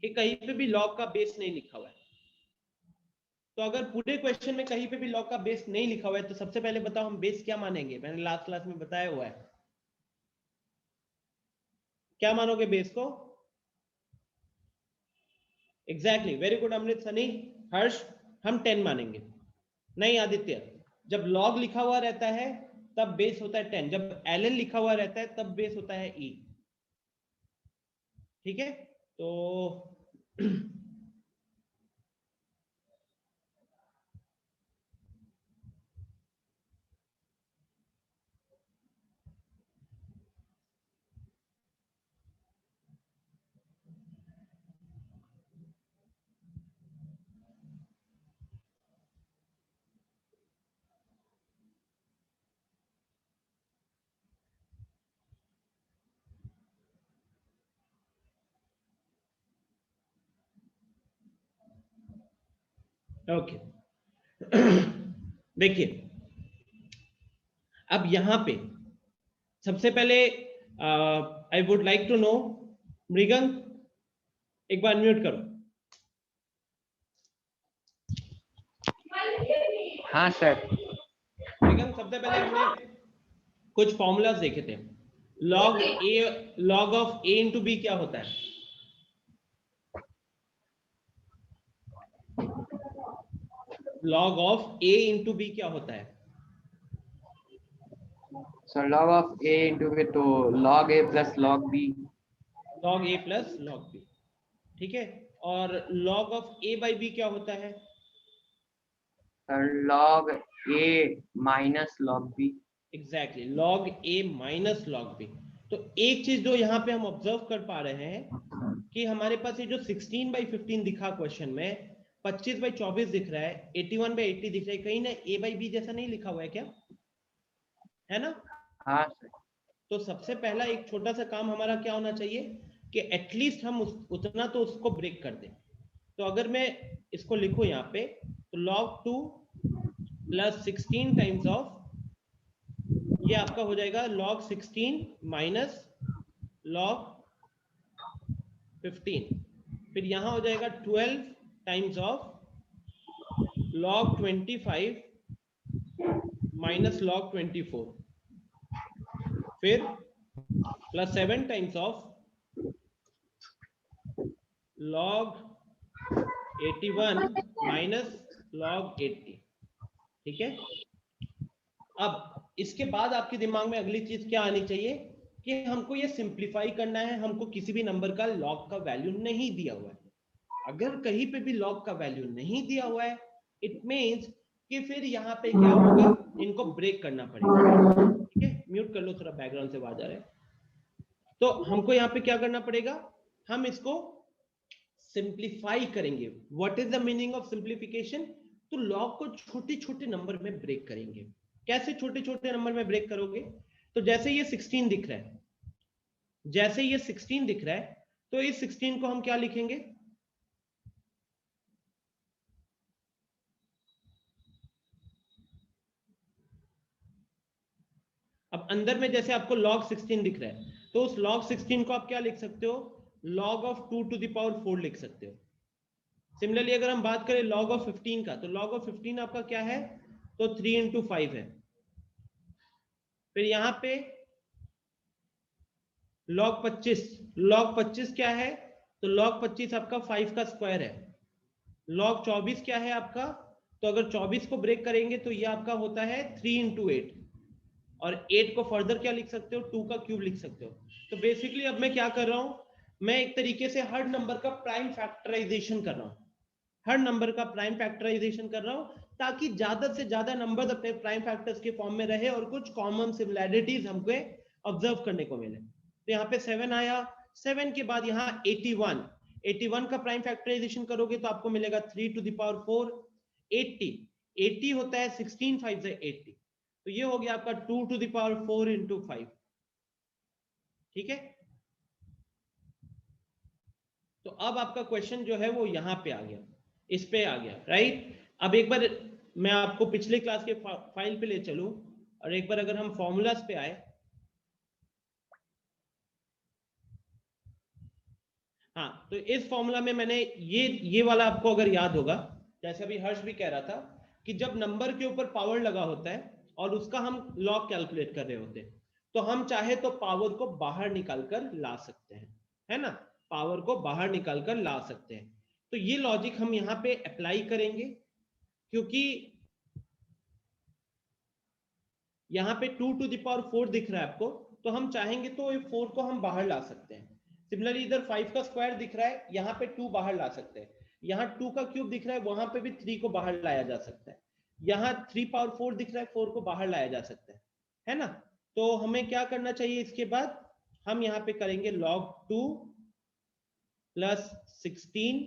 कि कहीं पे भी log का बेस नहीं लिखा हुआ है। तो अगर पूरे क्वेश्चन में कहीं पे भी log का बेस नहीं लिखा हुआ है तो सबसे पहले बताओ हम बेस क्या मानेंगे? मैंने लास्ट क्लास में बताया हुआ है, क्या मानोगे बेस को? एग्जैक्टली, वेरी गुड अमृत, सनी, हर्ष, हम 10 मानेंगे। नहीं आदित्य, जब log लिखा हुआ रहता है तब बेस होता है 10, जब ln लिखा हुआ रहता है तब बेस होता है e, ठीक है। तो ओके देखिए, अब यहां पे सबसे पहले I would like to know, Mrigang एक बार म्यूट करो। हाँ सर। मृगंग, सबसे पहले हमने कुछ फॉर्मूलाज देखे थे। log of a into b क्या होता है? log of a into b क्या होता है? Sir log of a into b तो log a plus log b। log a plus log b, ठीक है। और log of a by b क्या होता है? Sir log a minus log b। Exactly, log a minus log b। तो एक चीज जो यहाँ पे हम ऑब्जर्व कर पा रहे हैं कि हमारे पास ये जो 16/15 दिखा क्वेश्चन में, 25/24 दिख रहा है, 81/80 दिख रहा है, कहीं ना a बाई b जैसा नहीं लिखा हुआ है क्या? है ना? हाँ सर। तो सबसे पहला एक छोटा सा काम हमारा क्या होना चाहिए कि एटलीस्ट हम उतना तो उसको ब्रेक कर दें। तो अगर मैं इसको लिखूं यहाँ पे, तो log 2 प्लस 16 टाइम्स ऑफ, ये आपका हो जाएगा log 16 माइनस log 15, फिर यहां हो जाएगा 12 times of log 25 minus log 24, फिर plus 7 times of log 81 minus log 80। ठीक है। अब इसके बाद आपके दिमाग में अगली चीज क्या आनी चाहिए कि हमको ये सिंप्लीफाई करना है, हमको किसी भी नंबर का लॉग का वैल्यू नहीं दिया हुआ है। अगर कहीं पे भी लॉग का वैल्यू नहीं दिया हुआ है, इट मींस कि फिर यहाँ पे क्या होगा, इनको ब्रेक करना पड़ेगा। ठीक है, म्यूट कर लो, थोड़ा बैकग्राउंड से आवाज आ रहा है। तो हमको यहाँ पे क्या करना पड़ेगा, हम इसको सिंप्लीफाई करेंगे। What is the meaning of simplification? तो लॉग को छोटे छोटे नंबर में ब्रेक करेंगे। कैसे छोटे छोटे नंबर में ब्रेक करोगे? तो जैसे ये 16 दिख रहा है, जैसे ये 16 दिख रहा है, तो इस 16 को हम क्या लिखेंगे? अब अंदर में जैसे आपको log 16 दिख रहा है, तो उस log 16 को आप क्या लिख सकते हो? log of 2 to the power 4 लिख सकते हो। सिमिलरली अगर हम बात करें log of 15 का, तो log of 15 आपका क्या है? तो 3 into 5 है। फिर यहां पे log 25 क्या है? तो log 25 आपका 5 का स्क्वायर है। log 24 क्या है आपका? तो अगर 24 को ब्रेक करेंगे तो ये आपका होता है 3 into 8, और 8 को फर्दर क्या लिख सकते हो? 2 का क्यूब लिख सकते हो। तो बेसिकली अब मैं क्या कर रहा हूं, मैं एक तरीके से हर नंबर का प्राइम फैक्टराइजेशन कर रहा हूं, हर नंबर का प्राइम फैक्टराइजेशन कर रहा हूं, ताकि ज्यादा से ज्यादा नंबर अपने प्राइम फैक्टर्स के फॉर्म में रहे और कुछ कॉमन सिमिलैरिटीज हमको ऑब्जर्व करने को मिले। तो यहाँ पे 7 आया, 7 के बाद यहाँ 81 का प्राइम फैक्टराइजेशन करोगे तो आपको मिलेगा 3 to the power 4। 80 होता है 16 5 से 80, तो ये हो गया आपका 2 to the power 4 into 5। ठीक है, तो अब आपका क्वेश्चन जो है वो यहां पे आ गया, इस पे आ गया, राइट। अब एक बार मैं आपको पिछले क्लास के फाइल पे ले चलूं, और एक बार अगर हम फॉर्मूलाज पे आए, हाँ, तो इस फॉर्मूला में मैंने ये वाला आपको अगर याद होगा, जैसे अभी हर्ष भी कह रहा था कि जब नंबर के ऊपर पावर लगा होता है और उसका हम लॉग कैलकुलेट कर रहे होते हैं, तो हम चाहे तो पावर को बाहर निकाल कर ला सकते हैं, है ना, पावर को बाहर निकाल कर ला सकते हैं। तो ये लॉजिक हम यहाँ पे अप्लाई करेंगे, क्योंकि यहाँ पे 2 to the power 4 दिख रहा है आपको, तो हम चाहेंगे तो ये 4 को हम बाहर ला सकते हैं। सिमिलरली इधर 5 का स्क्वायर दिख रहा है, यहाँ पे 2 बाहर ला सकते हैं। यहाँ 2 का क्यूब दिख रहा है, वहां पे भी 3 को बाहर लाया जा सकता है। यहाँ 3 power 4 दिख रहा है, 4 को बाहर लाया जा सकता है ना। तो हमें क्या करना चाहिए? इसके बाद हम यहाँ पे करेंगे log 2 plus 16।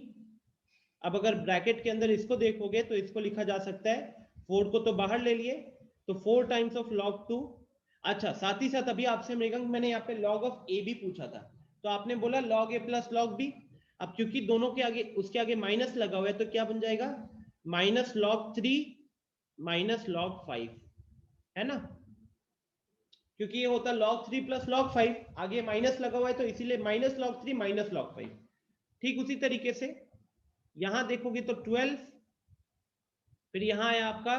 अब अगर ब्रैकेट के अंदर इसको देखोगे तो इसको लिखा जा सकता है, 4 को तो बाहर ले लिए, तो 4 times of log 2। अच्छा, साथ ही साथ अभी आपसे मैंने यहाँ पे log of a भी पूछा था, तो आपने बोला log a plus log b। अब क्योंकि दोनों के आगे, उसके आगे माइनस लगा हुआ है, तो क्या बन जाएगा? माइनस log 3 माइनस log 5, है ना, क्योंकि ये होता log 3 plus log 5, आगे माइनस लगा हुआ है, तो इसीलिए माइनस log 3 माइनस log 5। ठीक उसी तरीके से यहां देखोगे तो 12, फिर यहां है आपका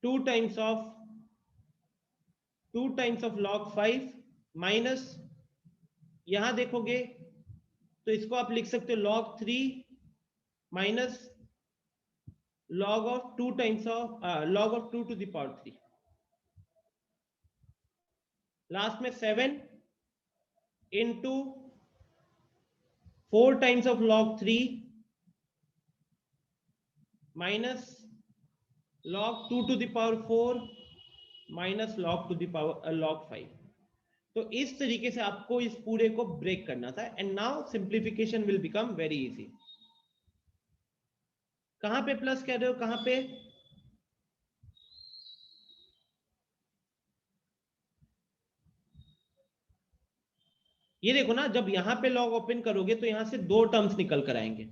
2 times of log 5 माइनस, यहां देखोगे तो इसको आप लिख सकते हो log 3 minus log of 2 times of log of 2 to the power 3। Last में 7 into 4 times of log 3 minus log 2 to the power 4 minus log to the power log 5। तो इस तरीके से आपको इस पूरे को ब्रेक करना था, and now simplification will become very easy. कहां पे प्लस कह रहे हो, कहां पे? ये देखो ना, जब यहां पे लॉग ओपन करोगे तो यहां से 2 टर्म्स निकल कर आएंगे,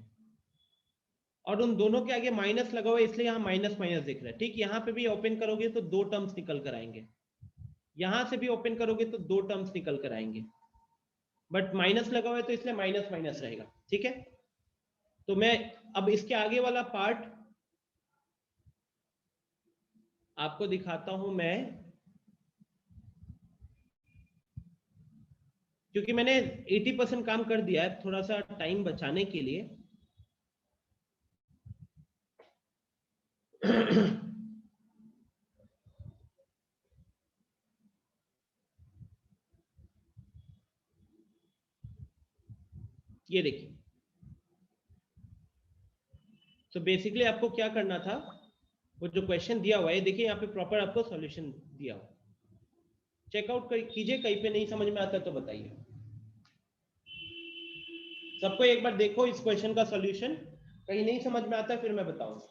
और उन दोनों के आगे माइनस लगा हुआ है, इसलिए यहां माइनस माइनस दिख रहा है। ठीक, यहां पे भी ओपन करोगे तो 2 टर्म्स निकल कर आएंगे, यहां से भी ओपन करोगे तो 2 टर्म्स निकल कर आएंगे, बट माइनस लगा हुआ है तो इसलिए माइनस माइनस रहेगा। ठीक है, तो मैं अब इसके आगे वाला पार्ट आपको दिखाता हूं मैं, क्योंकि मैंने 80% काम कर दिया है, थोड़ा सा टाइम बचाने के लिए। ये देखिए, तो बेसिकली आपको क्या करना था, वो जो क्वेश्चन दिया हुआ है देखिए यहाँ पे प्रॉपर आपको सॉल्यूशन दिया हुआ, चेकआउट कीजिए, कहीं पे नहीं समझ में आता तो बताइए। सबको एक बार देखो इस क्वेश्चन का सॉल्यूशन, कहीं नहीं समझ में आता फिर मैं बताऊंगा।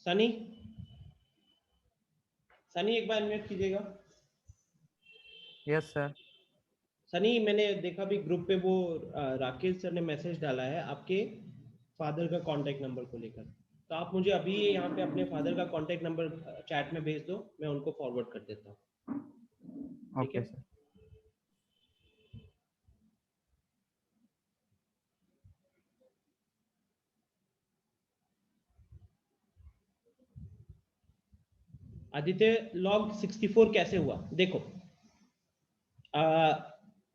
सनी, सनी एक बार अनम्यूट कीजिएगा। Yes sir. सनी, मैंने देखा भी ग्रुप पे वो राकेश सर ने मैसेज डाला है आपके फादर का कांटेक्ट नंबर को लेकर, तो आप मुझे अभी यहाँ पे अपने फादर का कांटेक्ट नंबर चैट में भेज दो, मैं उनको फॉरवर्ड कर देता हूँ। ठीक है ओके सर। आदित्य, log 64 कैसे हुआ? देखो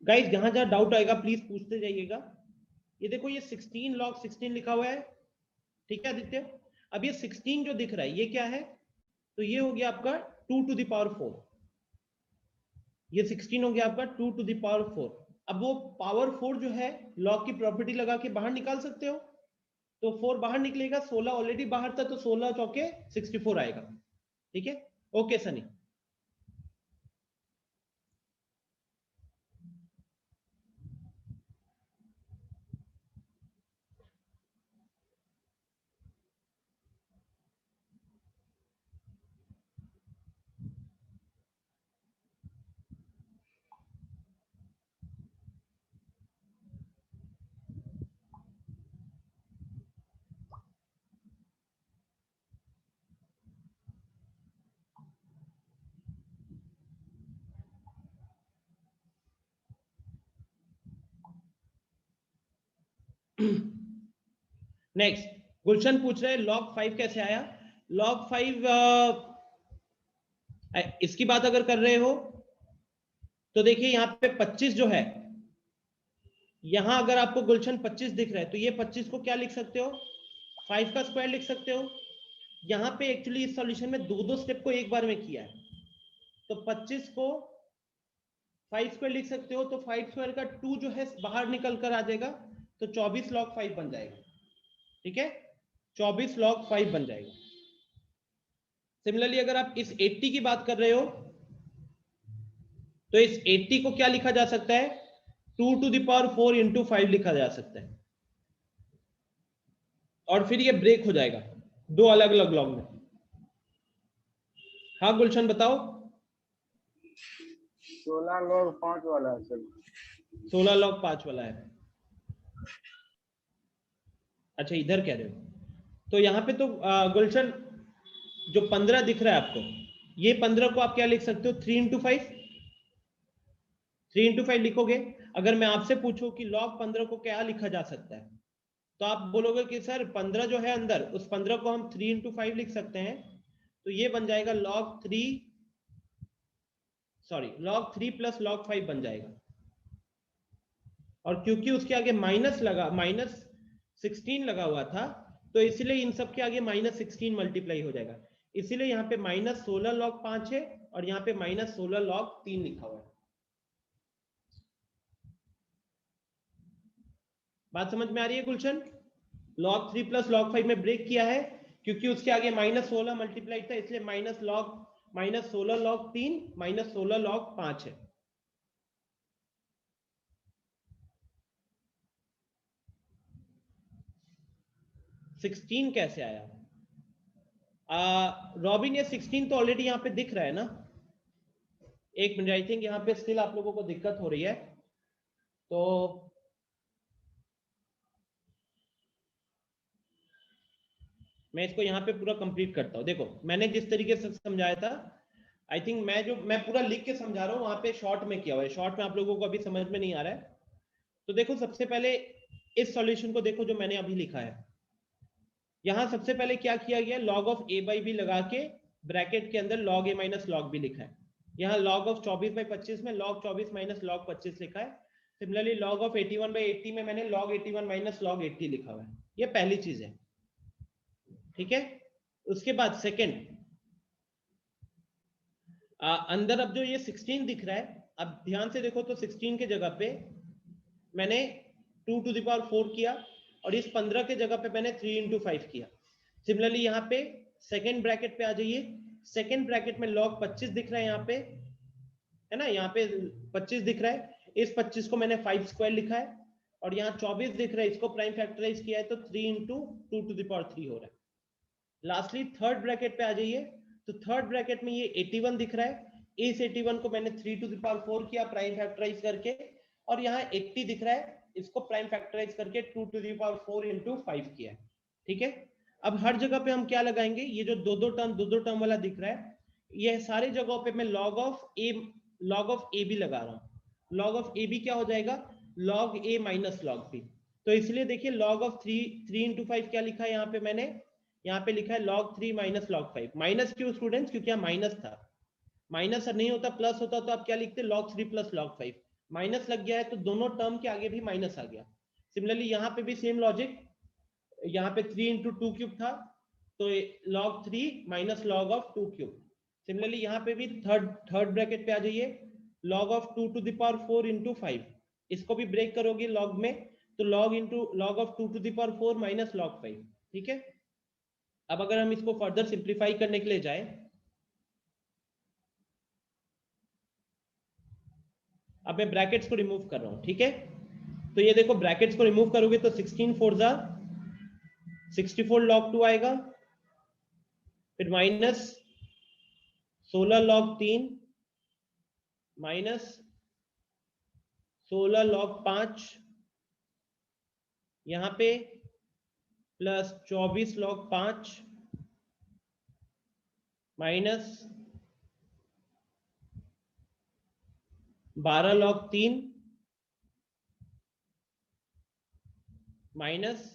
गाइस, जहां जहां डाउट आएगा प्लीज पूछते जाइएगा। ये देखो, ये 16 log 16 लिखा हुआ है, ठीक है आदित्य? अब ये 16 जो दिख रहा है ये क्या है? तो ये हो गया आपका 2 to the power 4, ये 16 हो गया आपका 2 to the power 4। अब वो पावर 4 जो है log की प्रॉपर्टी लगा के बाहर निकाल सकते हो, तो 4 बाहर निकलेगा, 16 ऑलरेडी बाहर था, तो 16 चौके 64 आएगा। ठीक है, ओके सनी। नेक्स्ट, गुलशन पूछ रहे हैं log 5 कैसे आया? log 5 इसकी बात अगर कर रहे हो तो देखिए यहाँ पे 25 जो है, यहां अगर आपको गुलशन 25 दिख रहा है तो ये 25 को क्या लिख सकते हो? 5 का स्क्वायर लिख सकते हो। यहाँ पे एक्चुअली इस सॉल्यूशन में दो दो स्टेप को एक बार में किया है, तो 25 को 5 स्क्वायर लिख सकते हो, तो 5 स्क्वायर का 2 जो है बाहर निकल कर आ जाएगा, तो 24 log 5 बन जाएगा। ठीक है, 24 log 5 बन जाएगा। सिमिलरली अगर आप इस 80 की बात कर रहे हो तो इस 80 को क्या लिखा जा सकता है? 2 to the power 4 into 5 लिखा जा सकता है, और फिर ये ब्रेक हो जाएगा दो अलग अलग लॉग में। हाँ गुलशन बताओ। 16 log 5 वाला है सर। 16 log 5 वाला है, अच्छा इधर कह रहे हो। तो यहाँ पे तो गुलशन जो 15 दिख रहा है आपको, ये 15 को आप क्या लिख सकते हो? 3 into 5, 3 into 5 लिखोगे। अगर मैं आपसे पूछूं कि log 15 को क्या लिखा जा सकता है, तो आप बोलोगे कि सर 15 जो है अंदर, उस 15 को हम 3 into 5 लिख सकते हैं, तो ये बन जाएगा log 3 प्लस log 5 बन जाएगा। और क्योंकि उसके आगे माइनस लगा, -16 लगा हुआ था, तो इसलिए इन सब के आगे -16 मल्टीप्लाई हो जाएगा, इसीलिए यहाँ पे -16 log 5 है और यहाँ पे -16 log 3 लिखा हुआ है। बात समझ में आ रही है गुलशन? log 3 प्लस log 5 में ब्रेक किया है, क्योंकि उसके आगे -16 मल्टीप्लाई था, इसलिए -16 log 3 -16 log 5 है। $16 कैसे आया? रॉबिन ये 16 तो ऑलरेडी यहाँ पे दिख रहा है ना? एक मिनट, आई थिंक यहाँ पे स्टिल आप लोगों को दिक्कत हो रही है, तो मैं इसको यहाँ पे पूरा कंप्लीट करता हूँ। देखो मैंने जिस तरीके से समझाया था, आई थिंक मैं पूरा लिख के समझा रहा हूँ, वहां पे शॉर्ट में किया हुआ है, शॉर्ट में आप लोगों को अभी समझ में नहीं आ रहा है। तो देखो सबसे पहले इस सॉल्यूशन को देखो जो मैंने अभी लिखा है। यहाँ सबसे पहले क्या किया गया, log of a by b लगा के ब्रैकेट के अंदर log a minus log b लिखा है। यहाँ log ऑफ 24/25 में log 24 माइनस log 25 लिखा है। सिमिलरली log ऑफ 81/80 में मैंने log 81 माइनस log 80 लिखा हुआ है। ये पहली चीज है, ठीक है। उसके बाद सेकेंड, अंदर अब जो ये 16 दिख रहा है, अब ध्यान से देखो तो 16 के जगह पे मैंने 2 टू द पावर 4 किया, और इस 15 के जगह पे मैंने 3 इंटू 5 किया। सिमिलरली यहाँ पे सेकेंड ब्रैकेट पे आ जाइए, सेकेंड ब्रैकेट में log 25 दिख रहा है यहाँ पे, है ना, यहाँ पे 25 दिख रहा है, इस 25 को मैंने 5 स्क्वायर लिखा है, और यहाँ 24 दिख रहा है, इसको प्राइम फैक्टराइज किया है तो 3 इंटू 2 टू द पावर 3 हो रहा है। लास्टली थर्ड ब्रैकेट पे आ जाइए, तो थर्ड ब्रैकेट में ये 81 दिख रहा है, इस 81 को मैंने 3 टू द पावर 4 किया प्राइम फैक्टराइज करके, और यहाँ 80 दिख रहा है, इसको प्राइम फैक्टराइज करके 2 टू द पावर 4 इंटू 5 किया है, ठीक है। अब हर जगह पे हम क्या लगाएंगे, ये जो दो दो टर्म वाला दिख रहा है, ये सारी जगहों पे मैं log ऑफ ए बी लगा रहा हूँ। log ऑफ ए बी क्या हो जाएगा, log a minus log b। तो इसलिए देखिए log ऑफ 3 इंटू 5 क्या लिखा है यहाँ पे मैंने, यहाँ पे लिखा है log 3 माइनस log 5। माइनस क्यों स्टूडेंट्स, क्योंकि यहाँ माइनस था, माइनस नहीं होता प्लस होता तो आप क्या लिखते, log 3 प्लस log 5। माइनस लग गया है तो दोनों टर्म के आगे भी माइनस आ गया। सिमिलरली यहाँ पे भी सेम लॉजिक, यहाँ पे 3 इंटू 2 क्यूब था, तो log 3 minus log of 2 cube. Similarly यहाँ पे भी थर्ड ब्रैकेट पे आ जाइए, log of 2 to the power 4 into 5, इसको भी ब्रेक करोगे log में, तो log of 2 to the power 4 minus log 5, ठीक है। अब अगर हम इसको फर्दर सिंप्लीफाई करने के लिए जाए, अब मैं ब्रैकेट्स को रिमूव कर रहा हूं, ठीक है। तो ये देखो ब्रैकेट्स को रिमूव करोगे तो 16 4 जा 64 log 2 आएगा, फिर माइनस 16 log 3 माइनस 16 log 5, यहां पे plus 24 log 5 minus 12 log 3 minus,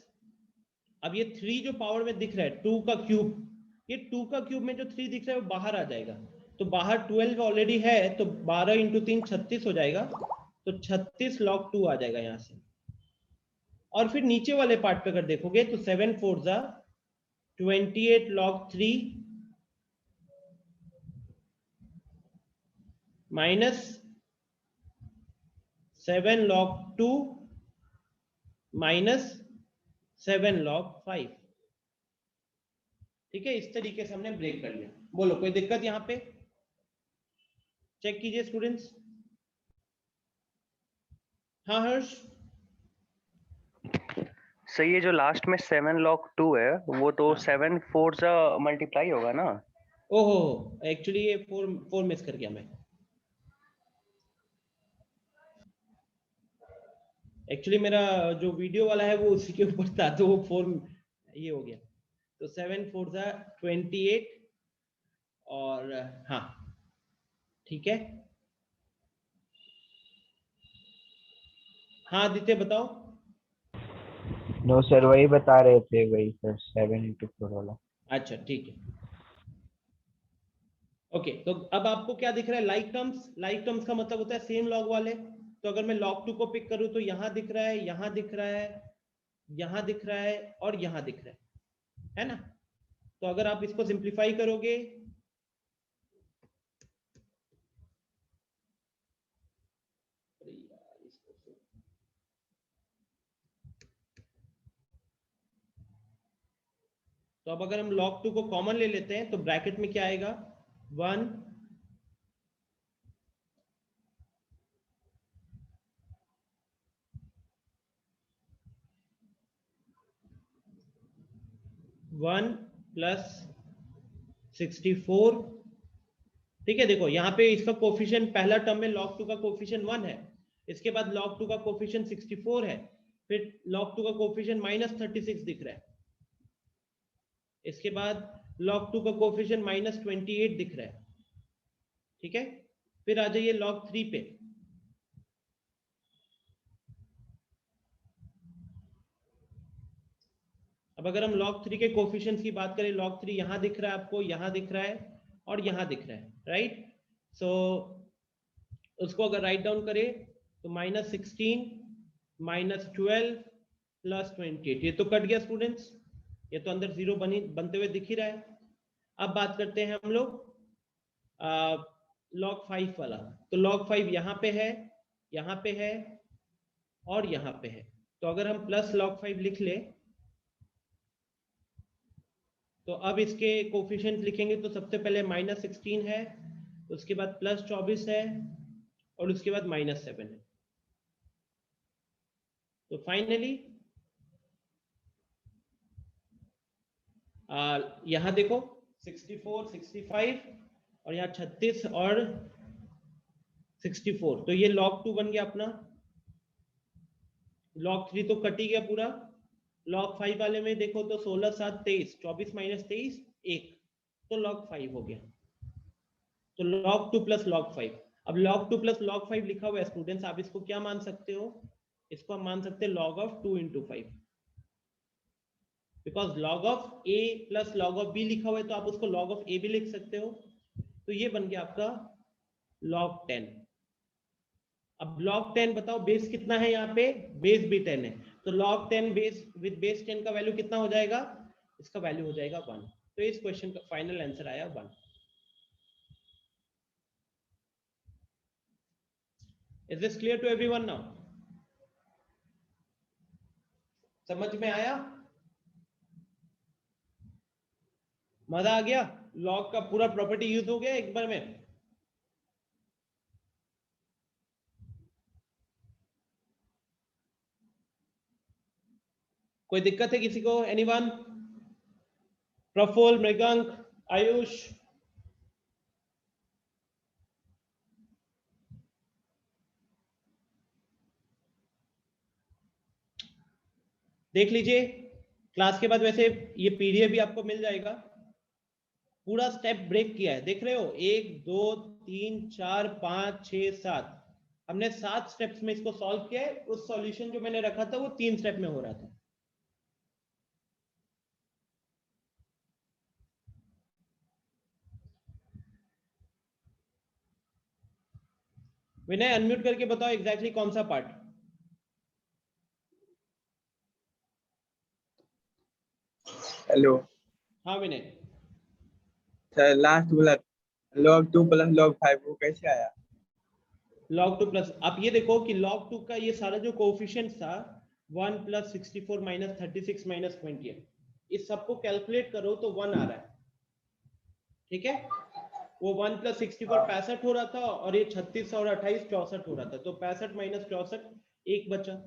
अब ये 3 जो पावर में दिख रहा है 2 का क्यूब, ये 2 का क्यूब में जो 3 दिख रहा है वो बाहर आ जाएगा, तो बाहर 12 ऑलरेडी है, तो 12 इंटू 3 36 हो जाएगा, तो 36 log 2 आ जाएगा यहां से। और फिर नीचे वाले पार्ट पे अगर देखोगे तो 7 4 जा 28 log 3 minus 7 log 2 minus 7 log 5, ठीक है। इस तरीके से हमने ब्रेक कर लिया। बोलो कोई दिक्कत यहाँ पे, चेक कीजिए स्टूडेंट्स। हाँ हर्ष, सही है, जो लास्ट में 7 log 2 है वो तो हाँ। 7 4 से मल्टीप्लाई होगा ना? ओहो, एक्चुअली ये 4 मिस कर गया मैं, एक्चुअली मेरा जो वीडियो वाला है वो उसी के ऊपर था, तो वो 4 ये हो गया, तो 7 4 जा 28, और हाँ ठीक है। हाँ आदित्य बताओ। नो सर, वही बता रहे थे, वही सर 7 इंटू 4 वाला। अच्छा ठीक है, ओके। तो अब आपको क्या दिख रहा है, लाइक टर्म्स का मतलब होता है सेम लॉग वाले। तो अगर मैं log 2 को पिक करूं तो यहां दिख रहा है, यहां दिख रहा है, यहां दिख रहा है, और यहां दिख रहा है ना। तो अगर आप इसको सिंप्लीफाई करोगे, तो अब अगर हम log 2 को कॉमन ले लेते हैं तो ब्रैकेट में क्या आएगा, 1 1 प्लस 64। ठीक है, देखो यहाँ पे इसका कोफिशिएंट पहला टर्म में log 2 का कोफिशिएंट 1 है, इसके बाद log 2 का कोफिशिएंट 64 है, फिर log 2 का कोफिशिएंट -36 दिख रहा है, इसके बाद log 2 का कोफिशिएंट -28 दिख रहा है। ठीक है, फिर आ जाइए log 3 पे। अब अगर हम log 3 के कोफिशिएंट्स की बात करें, log 3 यहां दिख रहा है आपको, यहां दिख रहा है और यहां दिख रहा है, राइट। सो उसको अगर राइट डाउन करें तो -16 -12 +28, ये तो कट गया स्टूडेंट्स, ये तो अंदर जीरो बनते हुए दिख ही रहा है। अब बात करते हैं हम लोग log 5 वाला। तो log 5 यहाँ पे है, यहाँ पे है और यहाँ पे है। तो अगर हम प्लस log 5 लिख ले तो अब इसके कोफिशिएंट लिखेंगे तो सबसे पहले -16 है, उसके बाद +24 है और उसके बाद -7 है। तो फाइनली यहां देखो 64 65 और यहाँ 36 और 64, तो ये log 2 बन गया अपना। log 3 तो कट ही गया पूरा। log 5 वाले में देखो तो 16 7 23, 24 - 23 1, तो log 5 हो गया। तो log 2 + log 5। अब log 2 + log 5 लिखा हुआ है स्टूडेंट्स, आप इसको क्या मान सकते हो, इसको हम मान सकते हैं log of 2 × 5, because log of a + log of b लिखा हुआ है तो आप उसको log of a भी लिख सकते हो। तो ये बन गया आपका log 10। अब log 10 बताओ बेस कितना है, यहाँ पे बेस भी 10 है, तो log 10 बेस विद बेस 10 का वैल्यू कितना हो जाएगा, इसका वैल्यू हो जाएगा 1। तो इस क्वेश्चन का फाइनल आंसर आया 1। Is this clear to everyone now? समझ में आया, मजा आ गया, log का पूरा प्रॉपर्टी यूज हो गया एक बार में। कोई दिक्कत है किसी को, एनीवन? प्रफुल्ल, मृगांक, आयुष? देख लीजिए क्लास के बाद, वैसे ये पीडीएफ भी आपको मिल जाएगा, पूरा स्टेप ब्रेक किया है, देख रहे हो 1 2 3 4 5 6 7, हमने 7 स्टेप्स में इसको सॉल्व किया है। उस सॉल्यूशन जो मैंने रखा था वो 3 स्टेप में हो रहा था। विनय अनम्यूट करके बताओ एग्जैक्टली कौन सा पार्ट। हेलो। हाँ विनय। सर लास्ट बोला log 2 + log 5 वो कैसे आया? log 2 प्लस, आप ये देखो कि log 2 का ये सारा जो कोएफिशिएंट था 1 + 64 - 36 - 20, इस सबको कैलकुलेट करो तो 1 आ रहा है। ठीक है, वो 1 + 64 65 हो रहा था और ये 36 और 28 64 हो रहा था, तो 65 - 64 1 बचा।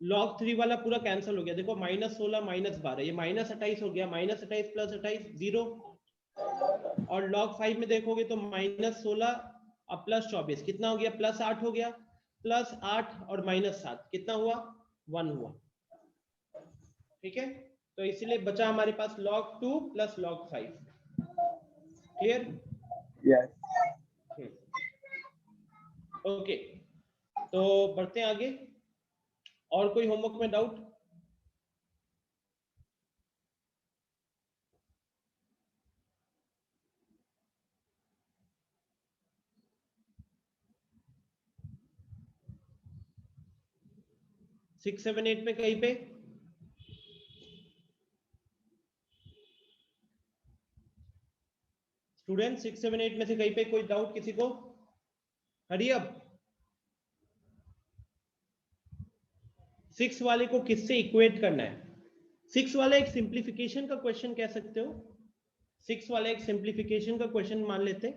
log 3 वाला पूरा कैंसिल हो गया, देखो -16 - 12, ये -28 हो गया, -28 + 28 0। और log 5 में देखोगे तो -16 और +24 कितना हो गया, +8 हो गया, +8 और -7 कितना हुआ, 1 हुआ। ठीक है, तो इसलिए बचा हमारे पास log 2 + log 5। Clear? Yes. Okay, तो बढ़ते हैं आगे। और कोई होमवर्क में डाउट? सिक्स सेवन एट में कहीं पे? स्टूडेंट 6 7 8 में से कहीं पे कोई डाउट किसी को? हरी अब 6 वाले को किससे इक्वेट करना है? 6 वाला एक सिंप्लीफिकेशन का क्वेश्चन कह सकते हो, 6 वाला एक सिंप्लीफिकेशन का क्वेश्चन मान लेते।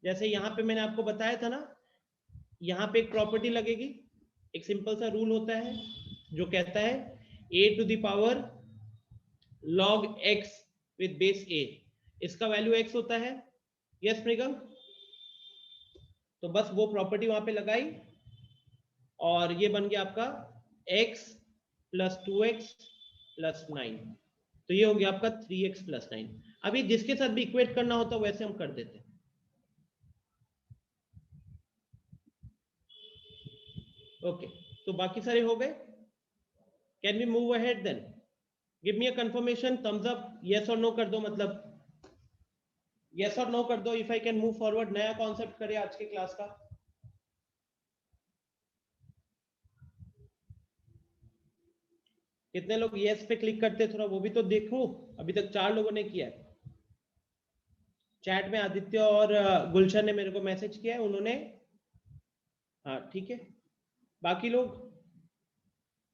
जैसे यहाँ पे मैंने आपको बताया था ना, यहाँ पे एक प्रॉपर्टी लगेगी, एक सिंपल सा रूल होता है जो कहता है a to the power log x with base a इसका वैल्यू x होता है। यस मृगम, तो बस वो प्रॉपर्टी वहां पे लगाई और ये बन गया आपका x प्लस 2x प्लस 9, तो ये हो गया आपका 3x प्लस 9। अभी जिसके साथ भी इक्वेट करना होता वैसे हम कर देते हैं। ओके, तो बाकी सारे हो गए। Can we move ahead then? Give me a confirmation, thumbs up, yes और नो कर दो, मतलब यस और नो कर दो if I can move forward. नया कॉन्सेप्ट करें आज के क्लास का। कितने लोग यस पे क्लिक करते, थोड़ा वो भी तो देखो। अभी तक 4 लोगों ने किया है। चैट में आदित्य और गुलशन ने मेरे को मैसेज किया है, उन्होंने, हाँ ठीक है। बाकी लोग,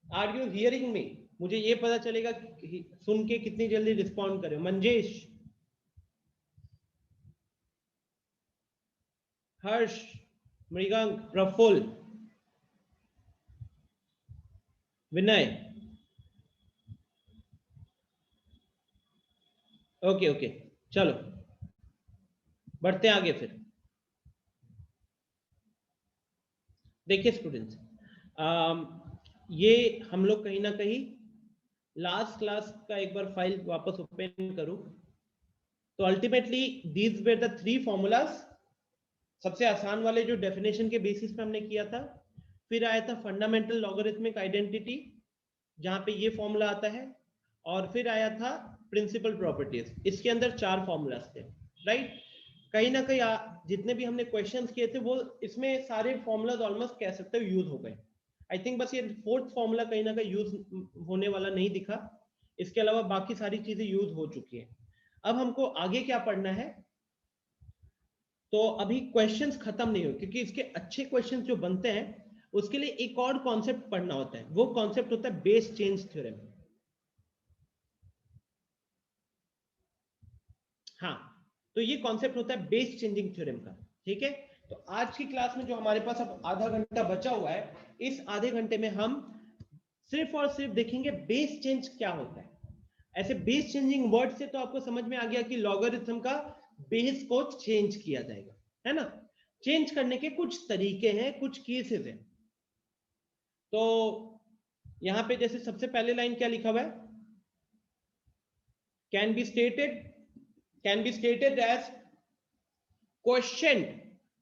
आर यू हियरिंग मी? मुझे ये पता चलेगा सुन के कितनी जल्दी रिस्पॉन्ड करें। मंजेश, हर्ष, मृगांक, प्रफुल्ल, विनय। ओके ओके, चलो बढ़ते हैं आगे। फिर देखिए स्टूडेंट्स, ये हम लोग कहीं ना कहीं लास्ट क्लास का एक बार फाइल वापस ओपन करूं तो ultimately these were the 3 formulas. सबसे आसान वाले जो डेफिनेशन के बेसिस पे हमने किया था, फिर आया था फंडामेंटल लॉगरिथमिक आइडेंटिटी जहां पे ये फॉर्मूला आता है, और फिर आया था प्रिंसिपल प्रॉपर्टीज। इसके अंदर 4 फॉर्मूलाज थे, राइट। कहीं ना कहीं जितने भी हमने क्वेश्चंस किए थे वो इसमें सारे फॉर्मूलाज ऑलमोस्ट कह सकते हो यूज हो गए। आई थिंक बस ये 4th फॉर्मूला कहीं ना कहीं यूज होने वाला नहीं दिखा, इसके अलावा बाकी सारी चीजें यूज हो चुकी है। अब हमको आगे क्या पढ़ना है, तो अभी क्वेश्चंस खत्म नहीं हो, क्योंकि इसके अच्छे क्वेश्चंस जो बनते हैं उसके लिए एक और कॉन्सेप्ट पढ़ना होता है। वो कॉन्सेप्ट होता है बेस चेंज थ्योरम। हाँ, तो ये कॉन्सेप्ट होता है बेस चेंजिंग थ्योरम का, ठीक है। तो आज की क्लास में जो हमारे पास अब आधा घंटा बचा हुआ है, इस आधे घंटे में हम सिर्फ और सिर्फ देखेंगे बेस चेंज क्या होता है। ऐसे बेस चेंजिंग वर्ड से तो आपको समझ में आ गया कि लॉगरिथम का बेस को चेंज किया जाएगा, है ना। चेंज करने के कुछ तरीके हैं, कुछ केसेस हैं। तो यहां पे जैसे सबसे पहले लाइन क्या लिखा हुआ है, can be stated as quotient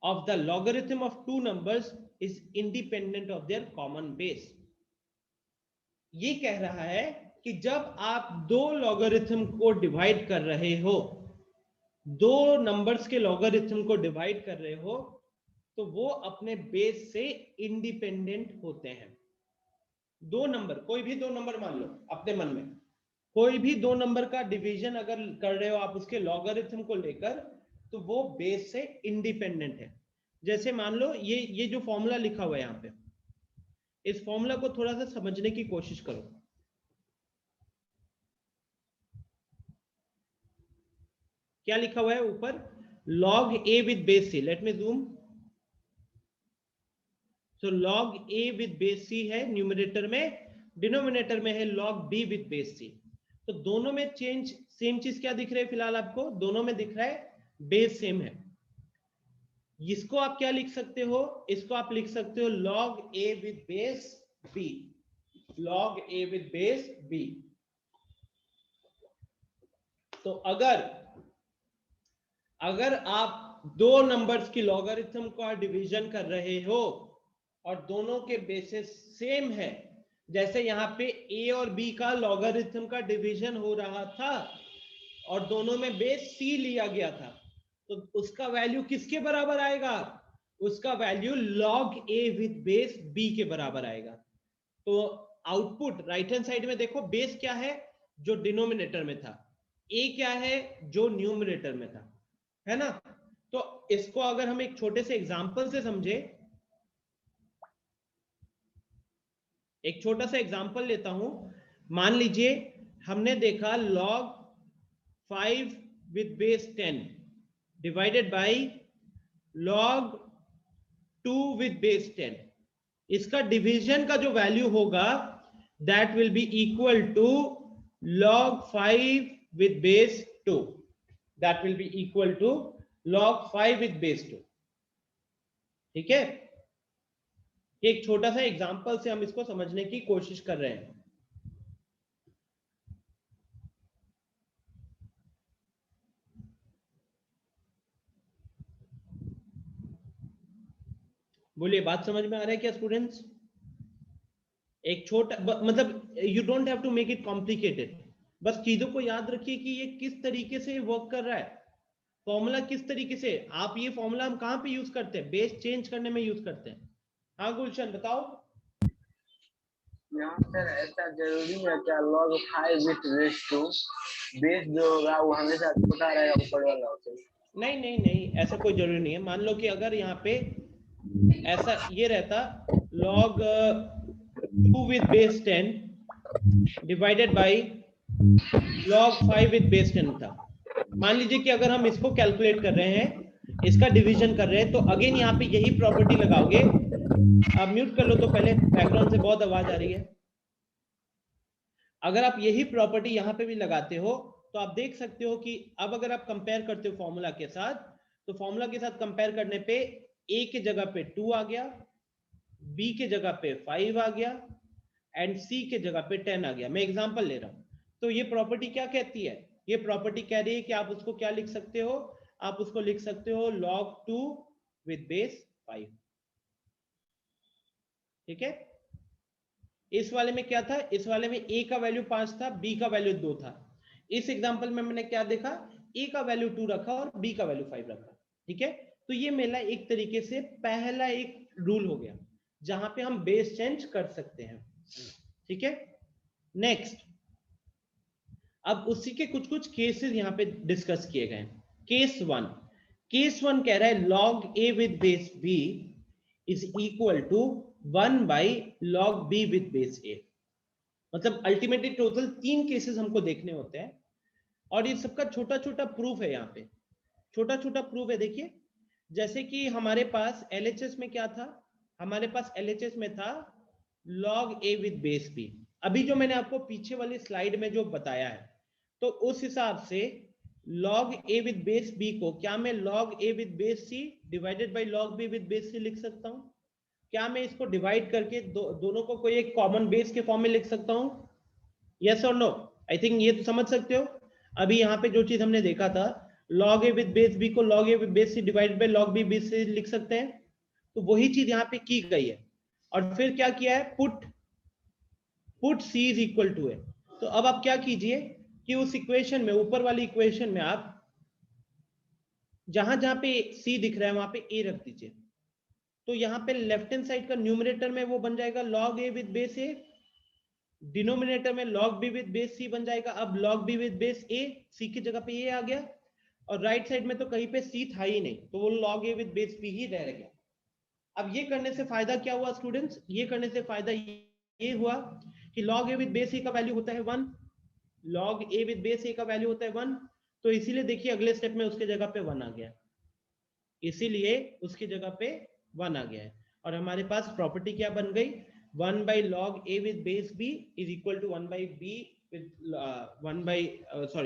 of the logarithm of 2 numbers is independent of their common base। ये कह रहा है कि जब आप 2 लॉगरिथम को डिवाइड कर रहे हो, 2 नंबर्स के लॉगरिथम को डिवाइड कर रहे हो, तो वो अपने बेस से इंडिपेंडेंट होते हैं। 2 नंबर, कोई भी 2 नंबर मान लो अपने मन में, कोई भी 2 नंबर का डिवीजन अगर कर रहे हो आप उसके लॉगरिथम को लेकर, तो वो बेस से इंडिपेंडेंट है। जैसे मान लो ये जो फॉर्मूला लिखा हुआ है यहाँ पे, इस फॉर्मूला को थोड़ा सा समझने की कोशिश करो। क्या लिखा हुआ है ऊपर, log a with base c। Let me zoom. So log a with base c है न्यूमरेटर में, डिनोमिनेटर में है log b with base c। तो दोनों में चेंज, सेम चीज क्या दिख रहा है फिलहाल आपको, दोनों में दिख रहा है बेस सेम है। इसको आप क्या लिख सकते हो, इसको आप लिख सकते हो log a with base b, log a with base b। तो अगर आप 2 नंबर्स की लॉगरिथम का डिवीजन कर रहे हो और दोनों के बेसिस सेम है, जैसे यहाँ पे a और b का लॉगरिथम का डिवीजन हो रहा था और दोनों में बेस c लिया गया था, तो उसका वैल्यू किसके बराबर आएगा, उसका value log a with base b के बराबर आएगा। तो आउटपुट राइट हैंड साइड में देखो, बेस क्या है जो डिनोमिनेटर में था, a क्या है जो न्यूमरेटर में था, है ना। तो इसको अगर हम एक छोटे से एग्जांपल से समझे, एक छोटा सा एग्जांपल लेता हूं। मान लीजिए हमने देखा log 5 with base 10 divided by log 2 with base 10। इसका डिवीजन का जो वैल्यू होगा that will be equal to log 5 with base 2। That will be equal to log 5 with base 2। ठीक है, एक छोटा सा एग्जांपल से हम इसको समझने की कोशिश कर रहे हैं। बोलिए, बात समझ में आ रहा है क्या स्टूडेंट्स? एक छोटा मतलब you don't have to make it complicated, बस चीजों को याद रखिए कि ये किस तरीके से वर्क कर रहा है, फॉर्मूला किस तरीके से। आप ये फॉर्मूला हम कहां पे यूज करते हैं? बेस चेंज करने में यूज करते हैं। हाँ गुलशन बताओ। यहाँ सर ऐसा जरूरी है क्या log 5 with race to base जो होगा वो हमेशा छोटा रहेगा ऊपर वाला से? नहीं नहीं नहीं, ऐसा कोई जरूरी नहीं है। मान लो कि अगर यहाँ पे ऐसा ये रहता log 2 with base 10 divided by log 5 with base 10 था। मान लीजिए कि अगर हम इसको कैलकुलेट कर रहे हैं, इसका डिवीजन कर रहे हैं, तो अगेन यहाँ पे यही प्रॉपर्टी लगाओगे। आप म्यूट कर लो तो पहले, बैकग्राउंड से बहुत आवाज आ रही है। अगर आप यही प्रॉपर्टी यहाँ पे भी लगाते हो तो आप देख सकते हो कि अब अगर आप कंपेयर करते हो फॉर्मूला के साथ, तो फॉर्मूला के साथ कंपेयर करने पे a के जगह पे 2 आ गया, b के जगह पे 5 आ गया एंड c के जगह पे 10 आ गया। मैं एग्जांपल ले रहा हूं। तो ये प्रॉपर्टी क्या कहती है? ये प्रॉपर्टी कह रही है कि आप उसको क्या लिख सकते हो? आप उसको लिख सकते हो log 2 विद बेस 5। ठीक है, इस वाले में क्या था? इस वाले में a का वैल्यू 5 था, b का वैल्यू 2 था। इस एग्जांपल में मैंने क्या देखा? a का वैल्यू 2 रखा और b का वैल्यू 5 रखा। ठीक है, तो ये मेरा एक तरीके से पहला एक रूल हो गया जहां पे हम बेस चेंज कर सकते हैं। ठीक है, नेक्स्ट, अब उसी के कुछ कुछ केसेस यहां पे डिस्कस किए गए। केस 1 कह रहा है log a with base b is equal to 1 by log b with base a। मतलब अल्टीमेटली टोटल 3 केसेस हमको देखने होते हैं और ये सबका छोटा छोटा प्रूफ है। यहाँ पे छोटा छोटा प्रूफ है। देखिए, जैसे कि हमारे पास LHS में क्या था? हमारे पास LHS में था log a with base b। अभी जो मैंने आपको पीछे वाली स्लाइड में जो बताया है, तो उस हिसाब से log a with base b को क्या मैं log a with base c divided by log b with base c लिख सकता हूं? क्या मैं इसको डिवाइड करके दोनों को कोई एक कॉमन बेस के फॉर्म में लिख सकता हूं? यस और नो? आई थिंक ये तो समझ सकते हो। अभी यहाँ पे जो चीज हमने देखा था, log a with base b को log a with base c divided by log b base c लिख सकते हैं। तो वही चीज यहाँ पे की गई है। और फिर क्या किया है? Put c is equal to है। तो अब आप क्या कीजिए कि उस इक्वेशन में, ऊपर वाली इक्वेशन में, आप जहां जहां पे c दिख रहा है वहां पे a रख दीजिए। तो यहाँ पे लेफ्ट हैंड साइड का न्यूमरेटर में वो बन जाएगा log a with base a, denominator में log b with base c बन जाएगा। अब log b with base a, c की जगह पे a आ गया, और राइट साइड में तो कहीं पे c था ही नहीं, तो वो log a with base b ही रह गया। अब ये करने से फायदा क्या हुआ स्टूडेंट्स? ये करने से फायदा ये हुआ कि log a with base a का वैल्यू होता है 1, log a with base a का वैल्यू होता है 1, तो इसीलिए देखिए अगले स्टेप में उसके जगह पे 1 आ गया, इसीलिए उसकी जगह पे 1 आ गया है। और हमारे पास प्रॉपर्टी क्या बन गई? 1 by log a with base b is equal to 1 by b with 1 by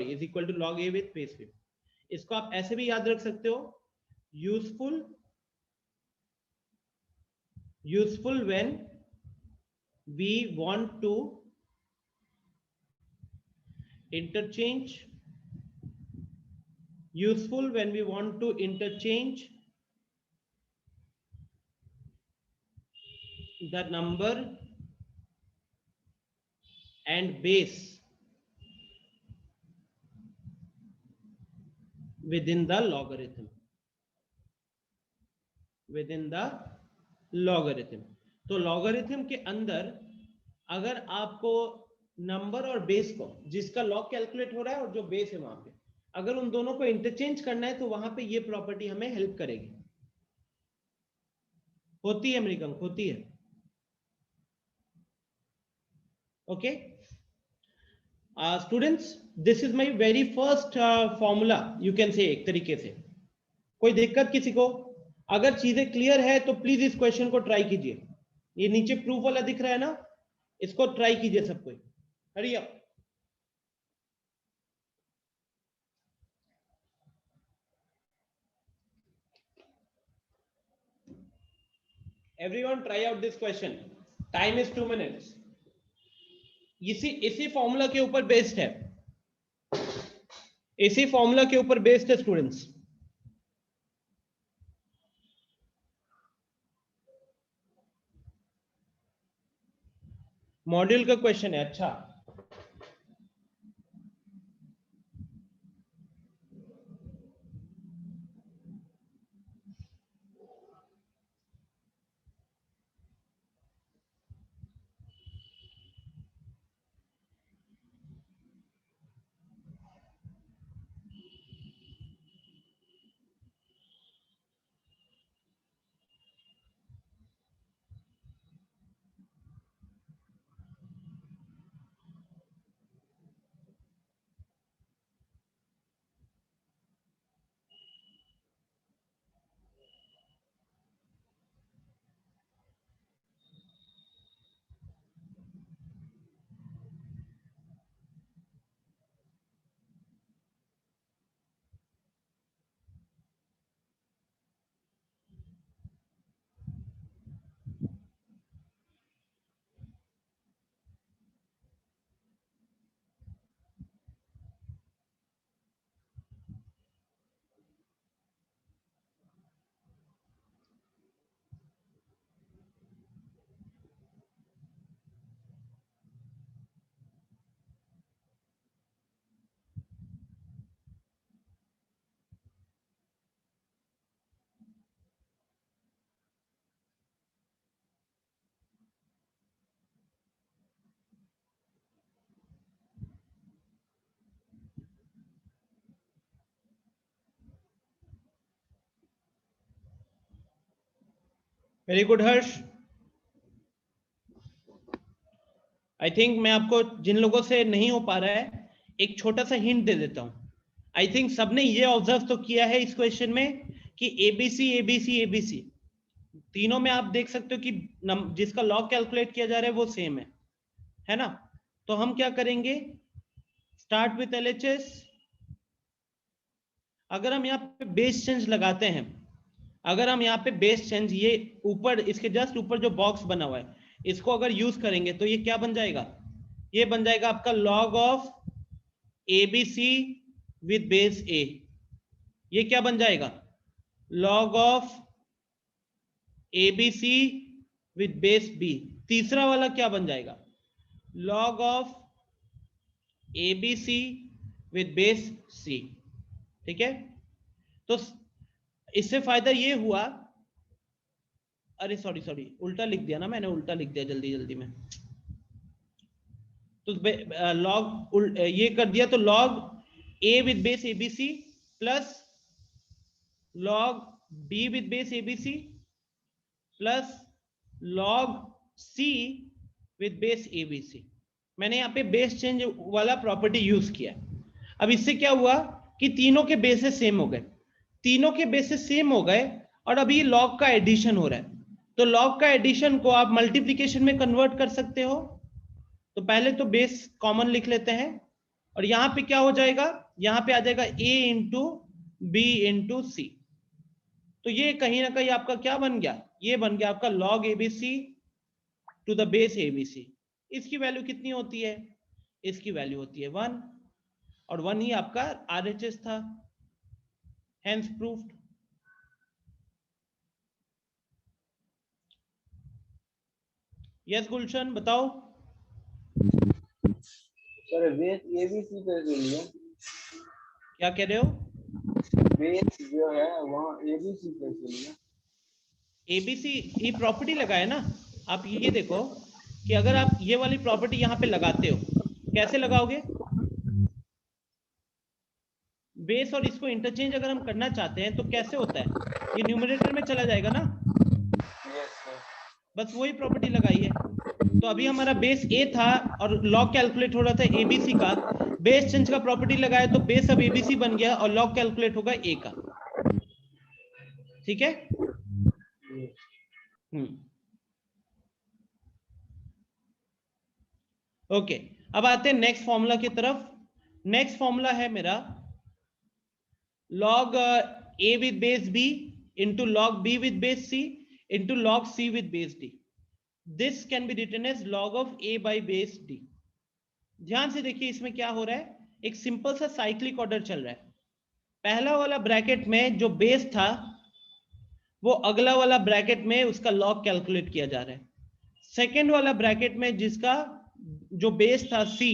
is equal to log a with base b। इसको आप ऐसे भी याद रख सकते हो, useful when we want to interchange the number and base within the logarithm, तो logarithm के अंदर अगर आपको नंबर और बेस को, जिसका लॉग कैलकुलेट हो रहा है और जो बेस है वहां पे, अगर उन दोनों को इंटरचेंज करना है तो वहां पे ये प्रॉपर्टी हमें हेल्प करेगी। होती है मृगंक, होती है। Okay students, this is my very first formula, you can say. एक तरीके से कोई दिक्कत किसी को? अगर चीजें क्लियर है तो प्लीज इस क्वेश्चन को ट्राई कीजिए। ये नीचे प्रूफ वाला दिख रहा है ना, इसको ट्राई कीजिए सब कोई। Hurry up. Everyone try out this question. Time is 2 minutes. इसी फॉर्मूला के ऊपर बेस्ड है, इसी फॉर्मूला के ऊपर बेस्ड है स्टूडेंट्स। मॉड्यूल का क्वेश्चन है। अच्छा, very good Harsh. I think मैं आपको, जिन लोगों से नहीं हो पा रहा है, एक छोटा सा हिंट दे देता हूं। आई थिंक सबने ये ऑब्जर्व तो किया है इस क्वेश्चन में कि एबीसी एबीसी एबीसी तीनों में आप देख सकते हो कि जिसका लॉग कैलकुलेट किया जा रहा है वो सेम है ना। तो हम क्या करेंगे, स्टार्ट विथ एलएचएस। अगर हम यहाँ पे बेस चेंज लगाते हैं, अगर हम यहाँ पे बेस चेंज, ये ऊपर इसके जस्ट ऊपर जो बॉक्स बना हुआ है, इसको अगर यूज करेंगे तो ये क्या बन जाएगा, ये बन जाएगा आपका log of ABC with base A. ये क्या बन जाएगा, log of ABC with base B. तीसरा वाला क्या बन जाएगा, log of ABC with base C. ठीक है, तो इससे फायदा ये हुआ, अरे सॉरी उल्टा लिख दिया ना मैंने, उल्टा लिख दिया जल्दी में। तो लॉग ये कर दिया, तो log a with base ABC plus log b with base ABC plus log c with base ABC. मैंने यहाँ पे बेस चेंज वाला प्रॉपर्टी यूज किया। अब इससे क्या हुआ कि तीनों के बेसेस सेम हो गए, तीनों के बेसिस सेम हो गए, और अभी लॉग का एडिशन हो रहा है। तो लॉग का एडिशन को आप मल्टीप्लिकेशन में कन्वर्ट कर सकते हो। तो पहले तो बेस कॉमन लिख लेते हैं, और यहां पे क्या हो जाएगा, यहां पे आ जाएगा a इंटू बी इंटू सी। तो ये कहीं ना कहीं आपका क्या बन गया, ये बन गया आपका log abc to the base abc। इसकी वैल्यू कितनी होती है, इसकी वैल्यू होती है 1, और 1 ही आपका RHS था, hence proved। यस गुलशन बताओ। सर बेस एबीसी पे लिया, क्या कह रहे हो, बेस जो है वहाँ एबीसी पे लिया। एबीसी ये प्रॉपर्टी लगाए ना। आप ये देखो कि अगर आप ये वाली प्रॉपर्टी यहाँ पे लगाते हो, कैसे लगाओगे, बेस और इसको इंटरचेंज अगर हम करना चाहते हैं तो कैसे होता है, ये न्यूमरेटर में चला जाएगा ना। बस वही प्रॉपर्टी लगाई है। तो अभी हमारा बेस ए था और लॉग कैलकुलेट हो रहा था एबीसी का, बेस चेंज का प्रॉपर्टी लगाया तो बेस अब एबीसी बन गया और लॉग कैलकुलेट होगा ए का। ठीक है, ओके। अब आते हैं नेक्स्ट फॉर्मूला की तरफ। नेक्स्ट फॉर्मूला है मेरा log a with base b into log b with base c into log c with base d. This can be written as log of a by base d. ध्यान से देखिए इसमें क्या हो रहा है, एक सिंपल सा साइक्लिक ऑर्डर चल रहा है। पहला वाला ब्रैकेट में जो बेस था वो अगला वाला ब्रैकेट में उसका लॉग कैलकुलेट किया जा रहा है। सेकेंड वाला ब्रैकेट में जिसका जो बेस था c,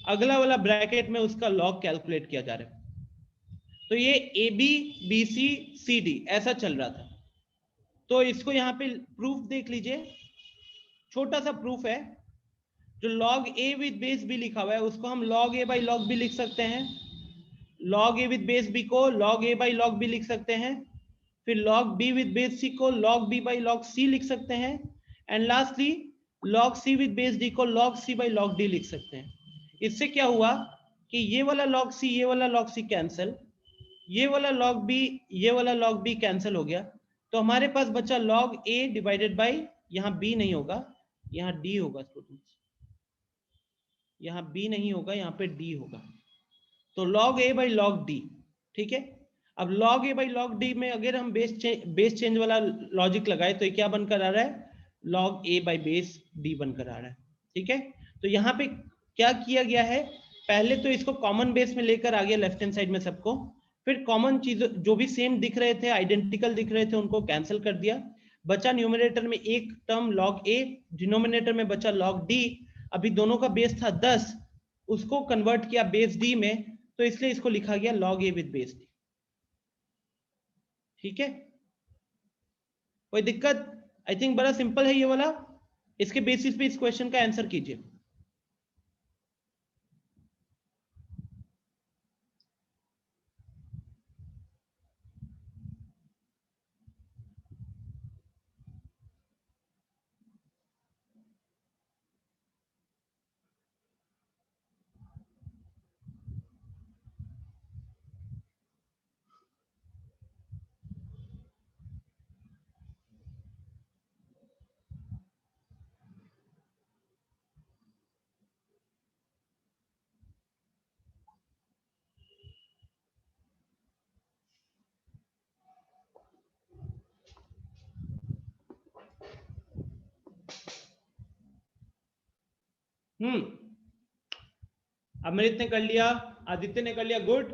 अगला वाला ब्रैकेट में उसका लॉग कैलकुलेट किया जा रहा है। तो ये A B B C C D ऐसा चल रहा था। तो इसको यहाँ पे प्रूफ देख लीजिए, छोटा सा प्रूफ है। जो log a with base b लिखा हुआ है उसको हम log a by log b लिख सकते हैं, log a with base b को log a by log b लिख सकते हैं, फिर log b with base c को log b by log c लिख सकते हैं, and lastly log c with base d को log c by log d लिख सकते हैं। इससे क्या हुआ कि ये वाला log c ये वाला log c कैंसिल, ये वाला log b ये वाला log b कैंसिल हो गया। तो हमारे पास बचा log a डिवाइडेड बाई, यहाँ b नहीं होगा यहाँ d होगा स्टूडेंट्स, यहाँ b नहीं होगा यहाँ पे d होगा। तो log a by log d, ठीक है। अब log a by log d में अगर हम बेस चेंज वाला लॉजिक लगाए तो ये क्या बनकर आ रहा है, log a by base d बनकर आ रहा है, ठीक है। तो यहाँ पे क्या किया गया है, पहले तो इसको कॉमन बेस में लेकर आ गया लेफ्ट हैंड साइड में सबको, फिर कॉमन चीज जो भी सेम दिख रहे थे आइडेंटिकल दिख रहे थे उनको कैंसिल कर दिया। बचा न्यूमरेटर में एक टर्म log a, डिनोमिनेटर में बचा log d। अभी दोनों का बेस था 10, उसको कन्वर्ट किया बेस d में, तो इसलिए इसको लिखा गया log a with base d, ठीक है। कोई दिक्कत? आई थिंक बड़ा सिंपल है ये वाला। इसके बेसिस पे इस क्वेश्चन का आंसर कीजिए। अमृत ने कर लिया, आदित्य ने कर लिया, गुड।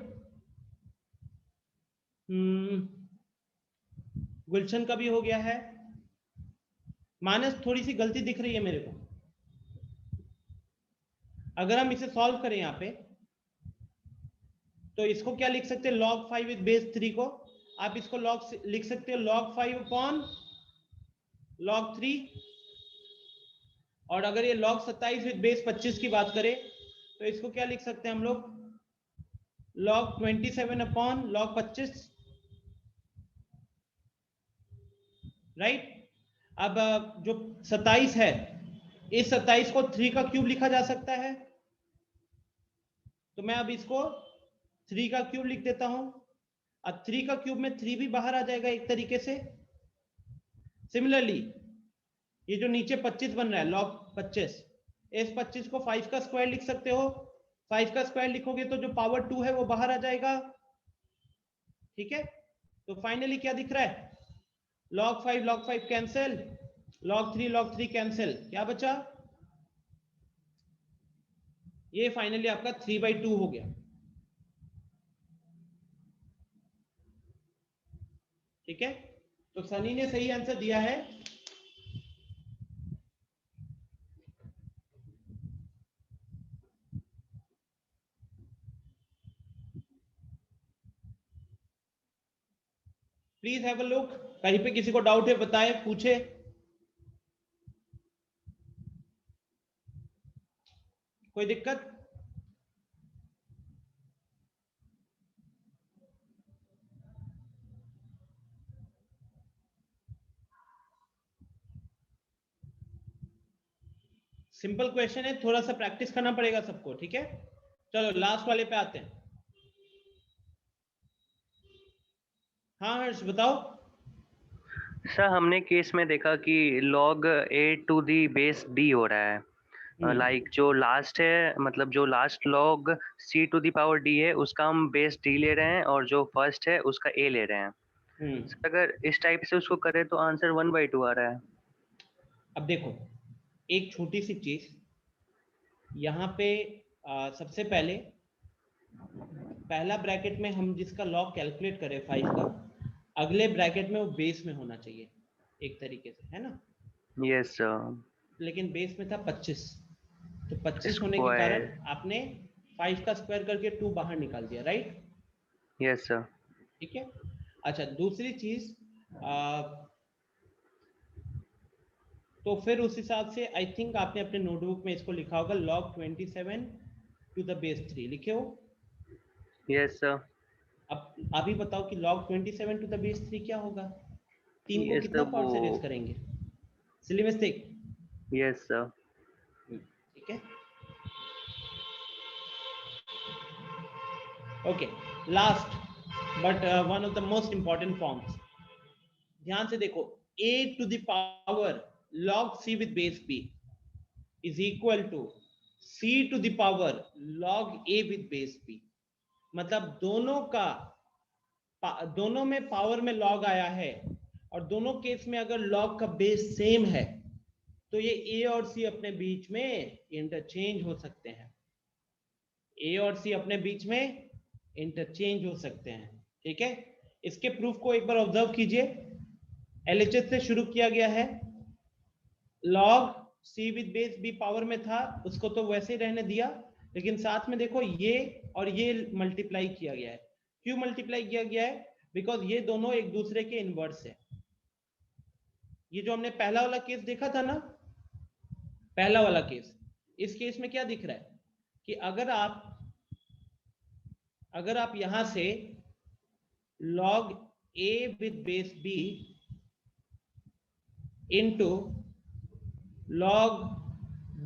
गुलशन का भी हो गया है। मानस थोड़ी सी गलती दिख रही है मेरे को। अगर हम इसे सॉल्व करें यहाँ पे तो इसको क्या लिख सकते हैं, log 5 विद बेस 3 को आप इसको log लिख सकते हो log 5 अपॉन log 3, और अगर ये log 27 विद बेस 25 की बात करें तो इसको क्या लिख सकते हैं हम लोग, log 27 अपॉन log 25, राइट। अब जो 27 है इस 27 को 3 का क्यूब लिखा जा सकता है, तो मैं अब इसको 3 का क्यूब लिख देता हूं। अब 3 का क्यूब में 3 भी बाहर आ जाएगा एक तरीके से। सिमिलरली ये जो नीचे 25 बन रहा है log 25, इस 25 को 5 का स्क्वायर लिख सकते हो। 5 का स्क्वायर लिखोगे तो जो पावर 2 है वो बाहर आ जाएगा, ठीक है। तो फाइनली क्या दिख रहा है, log 5 कैंसिल, log 3 कैंसिल, क्या बचा, ये फाइनली आपका 3/2 हो गया, ठीक है। तो सनी ने सही आंसर दिया है। प्लीज हैव अ लुक, कहीं पे किसी को डाउट है बताए, पूछे। कोई दिक्कत? सिंपल क्वेश्चन है, थोड़ा सा प्रैक्टिस करना पड़ेगा सबको, ठीक है। चलो लास्ट वाले पे आते हैं। हाँ हर्ष बताओ। सर हमने केस में देखा कि log a to the base d हो रहा है, लाइक जो लास्ट है, मतलब जो last log c to the power d है उसका हम बेस d ले रहे हैं और जो फर्स्ट है उसका a ले रहे हैं। अगर इस टाइप से उसको करे तो आंसर 1/2 आ रहा है। अब देखो एक छोटी सी चीज यहाँ पे सबसे पहले पहला ब्रैकेट में हम जिसका लॉग कैलकुलेट करें 5 का, अगले ब्रैकेट में वो बेस में होना चाहिए एक तरीके से, है ना? Yes sir. लेकिन बेस में था 25, तो 25 होने के Square. कारण आपने 5 का स्क्वायर करके 2 बाहर निकाल दिया, राइट? Yes sir. ठीक है। अच्छा दूसरी चीज तो फिर उस हिसाब से आई थिंक आपने अपने नोटबुक में इसको लिखा होगा log 27 टू द बेस 3 लिखे हो? Yes sir. अब अभी बताओ कि log 27 टू द बेस 3 क्या होगा? 3 को Yes, कितना sir, पावर से वो- रेज करेंगे? Silly mistake. Yes sir. ठीक है। Okay, last but one of the most important forms, ध्यान से देखो, a to the power log c with base b is equal to c to the power log a with base b। मतलब दोनों में power में log आया है और दोनों केस में अगर लॉग का बेस सेम है तो ये a और c अपने बीच में इंटरचेंज हो सकते हैं। a और c अपने बीच में इंटरचेंज हो सकते हैं। ठीक है, इसके प्रूफ को एक बार ऑब्जर्व कीजिए। LHS से शुरू किया गया है, log c with base b power में था, उसको तो वैसे ही रहने दिया, लेकिन साथ में देखो ये और ये मल्टीप्लाई किया गया है। क्यों मल्टीप्लाई किया गया है? बिकॉज ये दोनों एक दूसरे के इनवर्स है। ये जो हमने पहला वाला केस देखा था ना, पहला वाला केस, इस केस में क्या दिख रहा है कि अगर आप यहां से log a with base b into log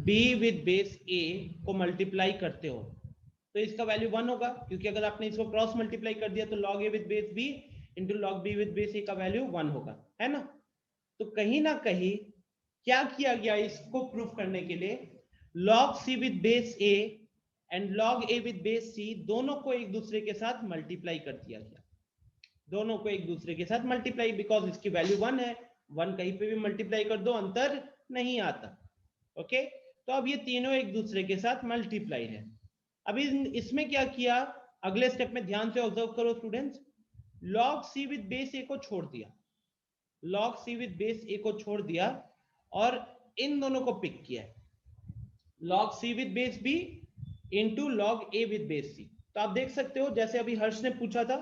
b with base a को मल्टीप्लाई करते हो तो इसका वैल्यू 1 होगा, क्योंकि अगर आपने इसको क्रॉस मल्टीप्लाई कर दिया तो log a with base b into log b with base a का वैल्यू 1 होगा, है ना? तो कहीं ना कहीं क्या किया गया इसको प्रूफ करने के लिए, log c with base a and log a with base c दोनों को एक दूसरे के साथ मल्टीप्लाई कर दिया गया, दोनों को एक दूसरे के साथ मल्टीप्लाई, बिकॉज इसकी वैल्यू 1 है, 1 कहीं पे भी मल्टीप्लाई कर दो अंतर नहीं आता। ओके, तो अब ये तीनों एक दूसरे के साथ मल्टीप्लाई है। अभी इसमें क्या किया, अगले स्टेप में ध्यान से ऑब्जर्व करो students, log c with base a को छोड़ दिया, log c with base a को छोड़ दिया और इन दोनों को पिक किया है, log c with base b into log a with base c। तो आप देख सकते हो जैसे अभी हर्ष ने पूछा था,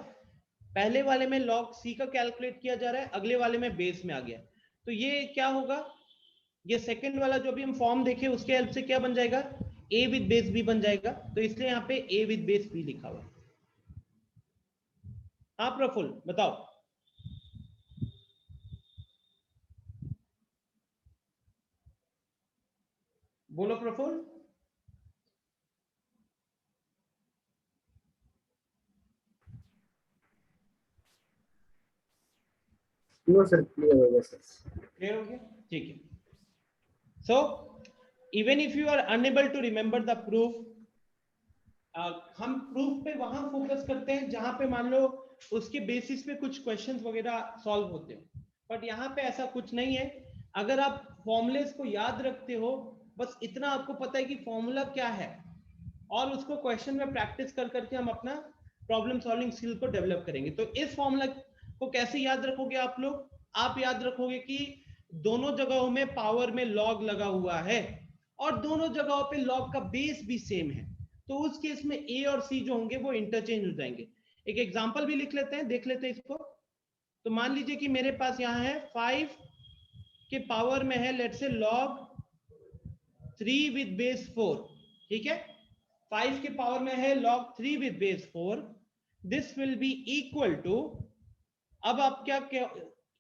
पहले वाले में log c का कैलकुलेट किया जा रहा है, अगले वाले में बेस में आ गया, तो ये क्या होगा, ये सेकंड वाला जो भी हम फॉर्म देखे उसके हेल्प से क्या बन जाएगा, a विद बेस b बन जाएगा, तो इसलिए यहाँ पे a विद बेस b लिखा हुआ है। हाँ प्रफुल्ल बताओ। बोलो प्रफुल्ल। नो सर, क्लियर हो गया सर। क्लियर हो गया? ठीक है। So even if you are unable to remember the proof, हम प्रूफ पे वहां फोकस करते हैं जहां पे मान लो उसके बेसिस पे कुछ क्वेश्चंस वगैरह सॉल्व होते हैं, बट यहाँ पे ऐसा कुछ नहीं है। अगर आप फॉर्मूलेस को याद रखते हो, बस इतना आपको पता है कि फॉर्मूला क्या है, और उसको क्वेश्चन में प्रैक्टिस कर करके हम अपना प्रॉब्लम सॉल्विंग स्किल को डेवलप करेंगे। तो इस फॉर्मूला को कैसे याद रखोगे आप लोग? आप याद रखोगे कि दोनों जगहों में पावर में लॉग लगा हुआ है और दोनों जगहों पे लॉग का बेस भी सेम है, तो उस केस में a और c जो होंगे वो इंटरचेंज हो जाएंगे। एक एग्जांपल भी लिख लेते हैं, देख लेते हैं इसको। तो मान लीजिए कि मेरे पास यहाँ है 5 के पावर में है let's say log 3 with base 4, ठीक है, 5 के पावर में है log 3 with base 4, this will be equal to, अब आप क्या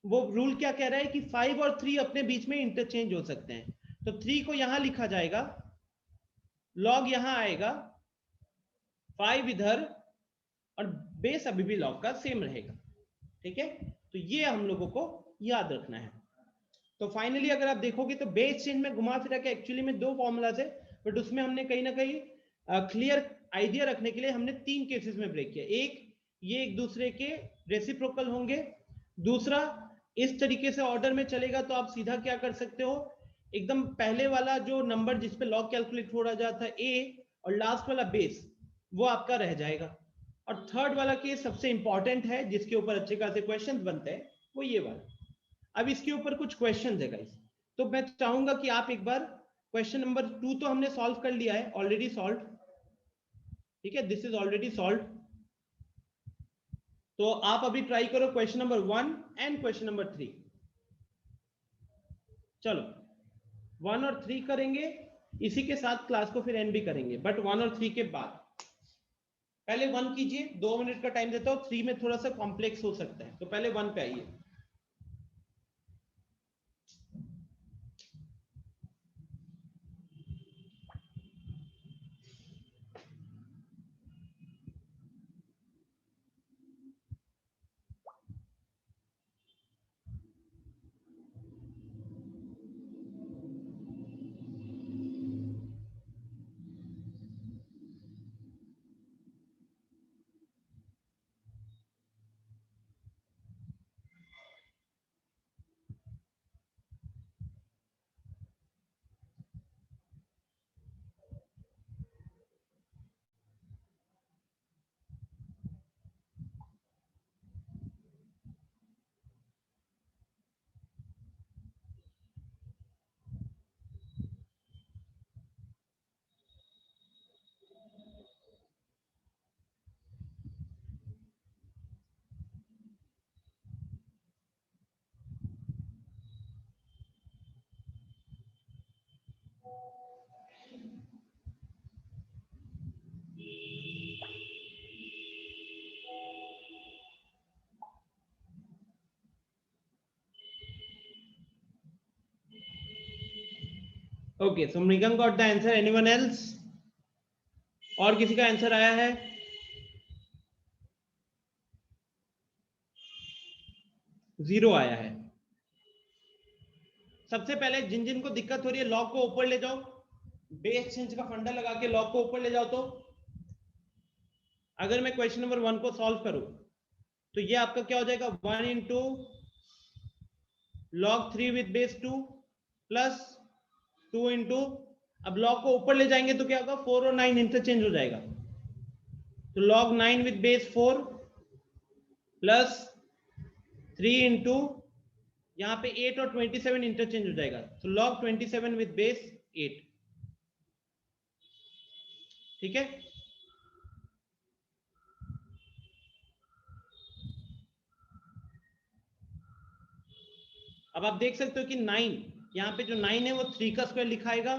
वो रूल क्या कह रहा है कि 5 और 3 अपने बीच में इंटरचेंज हो सकते हैं, तो 3 को यहां लिखा जाएगा, log यहां आएगा, 5 इधर, और बेस अभी भी log का सेम रहेगा। ठीक है, तो ये हम लोगों को याद रखना है। तो फाइनली अगर आप देखोगे तो बेस चेंज में घुमा फिरा के एक्चुअली में 2 फॉर्मूलाज है, बट उसमें हमने कहीं ना कहीं क्लियर आइडिया रखने के लिए हमने 3 केसेस में ब्रेक किया। एक, ये एक दूसरे के रेसिप्रोकल होंगे, दूसरा, इस तरीके से ऑर्डर में चलेगा तो आप सीधा क्या कर सकते हो, एकदम पहले वाला जो नंबर जिसपे लॉग कैलकुलेट हो रहा जाता है ए, और लास्ट वाला बेस, वो आपका रह जाएगा। और थर्ड वाला केस सबसे इंपॉर्टेंट है, जिसके ऊपर अच्छे खासे क्वेश्चंस बनते हैं, वो ये वाला। अब इसके ऊपर कुछ क्वेश्चंस है गाइस, तो मैं चाहूंगा कि आप एक बार क्वेश्चन नंबर 2 तो हमने सॉल्व कर लिया है, ऑलरेडी सॉल्व, ठीक है, दिस इज ऑलरेडी सॉल्व। तो आप अभी ट्राई करो question number 1 and question number 3। चलो 1 और 3 करेंगे, इसी के साथ क्लास को फिर एंड भी करेंगे, बट 1 और 3 के बाद। पहले 1 कीजिए, 2 मिनट का टाइम देता हूं, 3 में थोड़ा सा कॉम्प्लेक्स हो सकता है, तो पहले 1 पे आइए। Okay, so Mrigam got the answer, anyone else? और किसी का आंसर आया है? जीरो आया है। सबसे पहले जिन जिन को दिक्कत हो रही है, लॉग को ऊपर ले जाओ, बेस चेंज का फंडा लगा के लॉग को ऊपर ले जाओ। तो अगर मैं क्वेश्चन नंबर 1 को सॉल्व करूं तो ये आपका क्या हो जाएगा, 1 into log 3 with base 2 plus 2 into, अब लॉग को ऊपर ले जाएंगे तो क्या होगा, 4 और 9 इंटरचेंज हो जाएगा, तो log 9 with base 4 plus 3 into, यहां पे 8 और 27 इंटरचेंज हो जाएगा, तो लॉग 27 विद बेस 8। ठीक है, अब आप देख सकते हो कि 9, यहाँ पे जो 9 है वो 3 का स्क्वायर लिखाएगा,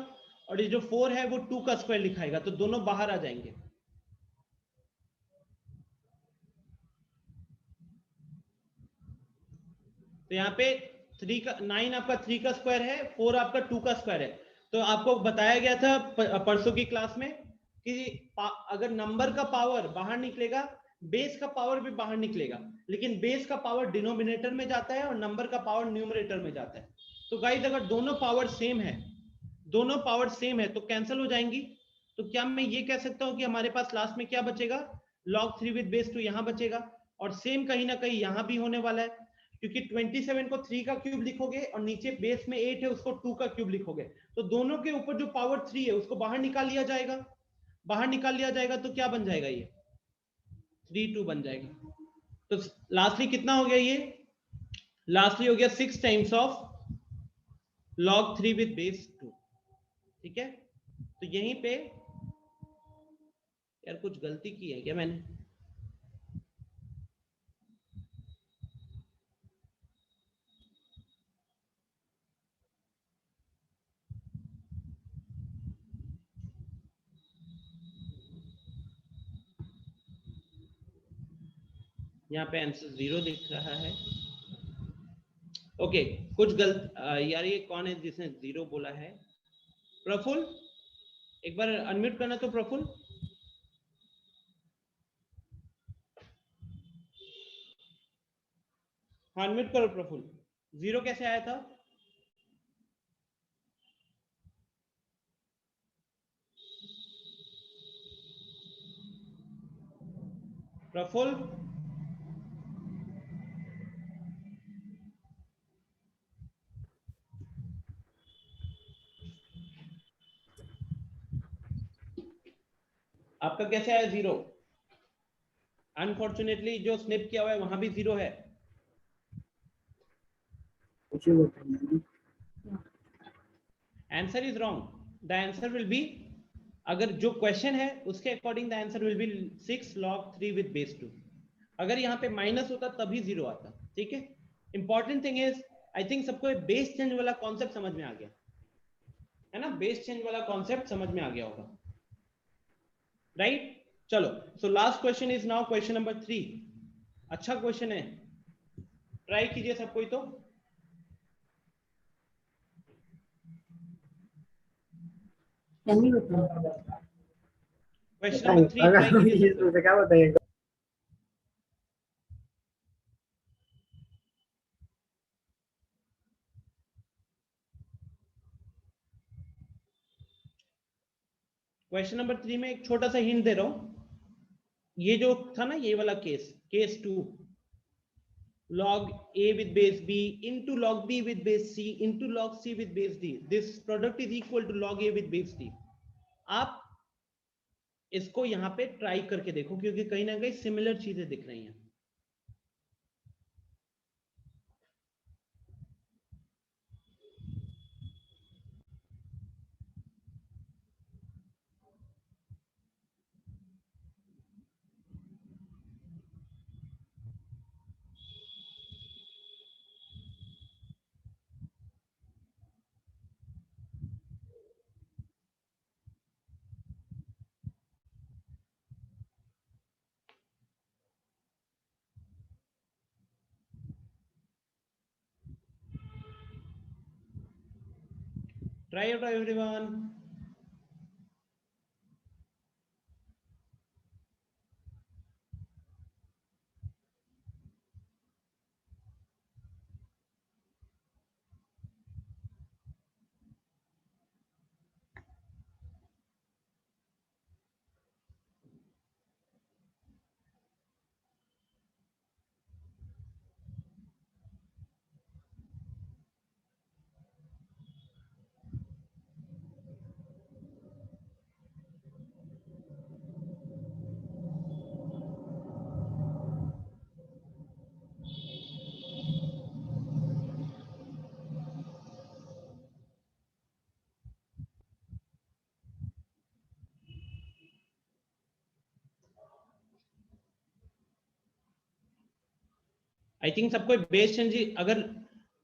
और ये जो 4 है वो 2 का स्क्वायर लिखाएगा, तो दोनों बाहर आ जाएंगे। तो यहाँ पे 3 का 9 आपका 3 का स्क्वायर है, 4 आपका 2 का स्क्वायर है। तो आपको बताया गया था परसों की क्लास में कि अगर नंबर का पावर बाहर निकलेगा, बेस का पावर भी बाहर निकलेगा, लेकिन बेस का पावर डिनोमिनेटर में जाता है और नंबर का पावर न्यूमरेटर में जाता है। तो गाइस अगर दोनों पावर सेम है, दोनों पावर सेम है तो कैंसिल हो जाएंगी। तो क्या मैं ये कह सकता हूं कि हमारे पास लास्ट में क्या बचेगा, log 3 विद बेस 2 यहां बचेगा, और सेम कहीं ना कहीं यहां भी होने वाला है, क्योंकि 27 को 3 का क्यूब लिखोगे और नीचे बेस में 8 है उसको 2 का क्यूब लिखोगे, तो दोनों के ऊपर जो पावर 3 है उसको बाहर निकाल लिया जाएगा, बाहर निकाल लिया जाएगा, तो क्या बन जाएगा, ये 3 2 बन जाएगा। तो लास्टली कितना हो गया, ये लास्टली हो गया 6 times of log 3 with base 2। ठीक है, तो यहीं पे यार कुछ गलती की है क्या मैंने, यहाँ पे आंसर 0 दिख रहा है। ओके, कुछ गलत, यार ये कौन है जिसने 0 बोला है, प्रफुल्ल, एक बार अनम्यूट करना तो प्रफुल्ल। हाँ अनम्यूट करो प्रफुल्ल, 0 कैसे आया था? प्रफुल्ल, आपका कैसे आया 0? अनफॉर्चुनेटली जो स्निप किया हुआ है वहां भी 0 है। Answer is wrong. The answer will be, अगर जो क्वेश्चन है उसके according the answer will be 6 log 3 with base 2। अगर यहाँ पे माइनस होता तभी 0 आता। ठीक है, important thing is I think सबको बेस चेंज वाला कॉन्सेप्ट समझ में आ गया है ना, बेस चेंज वाला कॉन्सेप्ट समझ में आ गया होगा, राइट? चलो, so last question is now question number 3। अच्छा क्वेश्चन है, ट्राई कीजिए सब कोई। तो क्वेश्चन नंबर 3 ट्राई कीजिए सब कोई। क्या बताइए? क्वेश्चन नंबर 3 में एक छोटा सा हिंट दे रहा हूं। ये जो था ना, ये वाला case 2, log a with base b into log b with base c into log c with base d, this product is equal to log a with base d। आप इसको यहाँ पे ट्राई करके देखो, क्योंकि कहीं ना कहीं सिमिलर चीजें दिख रही हैं। Try it, everyone. I think सबको बेस चेंज अगर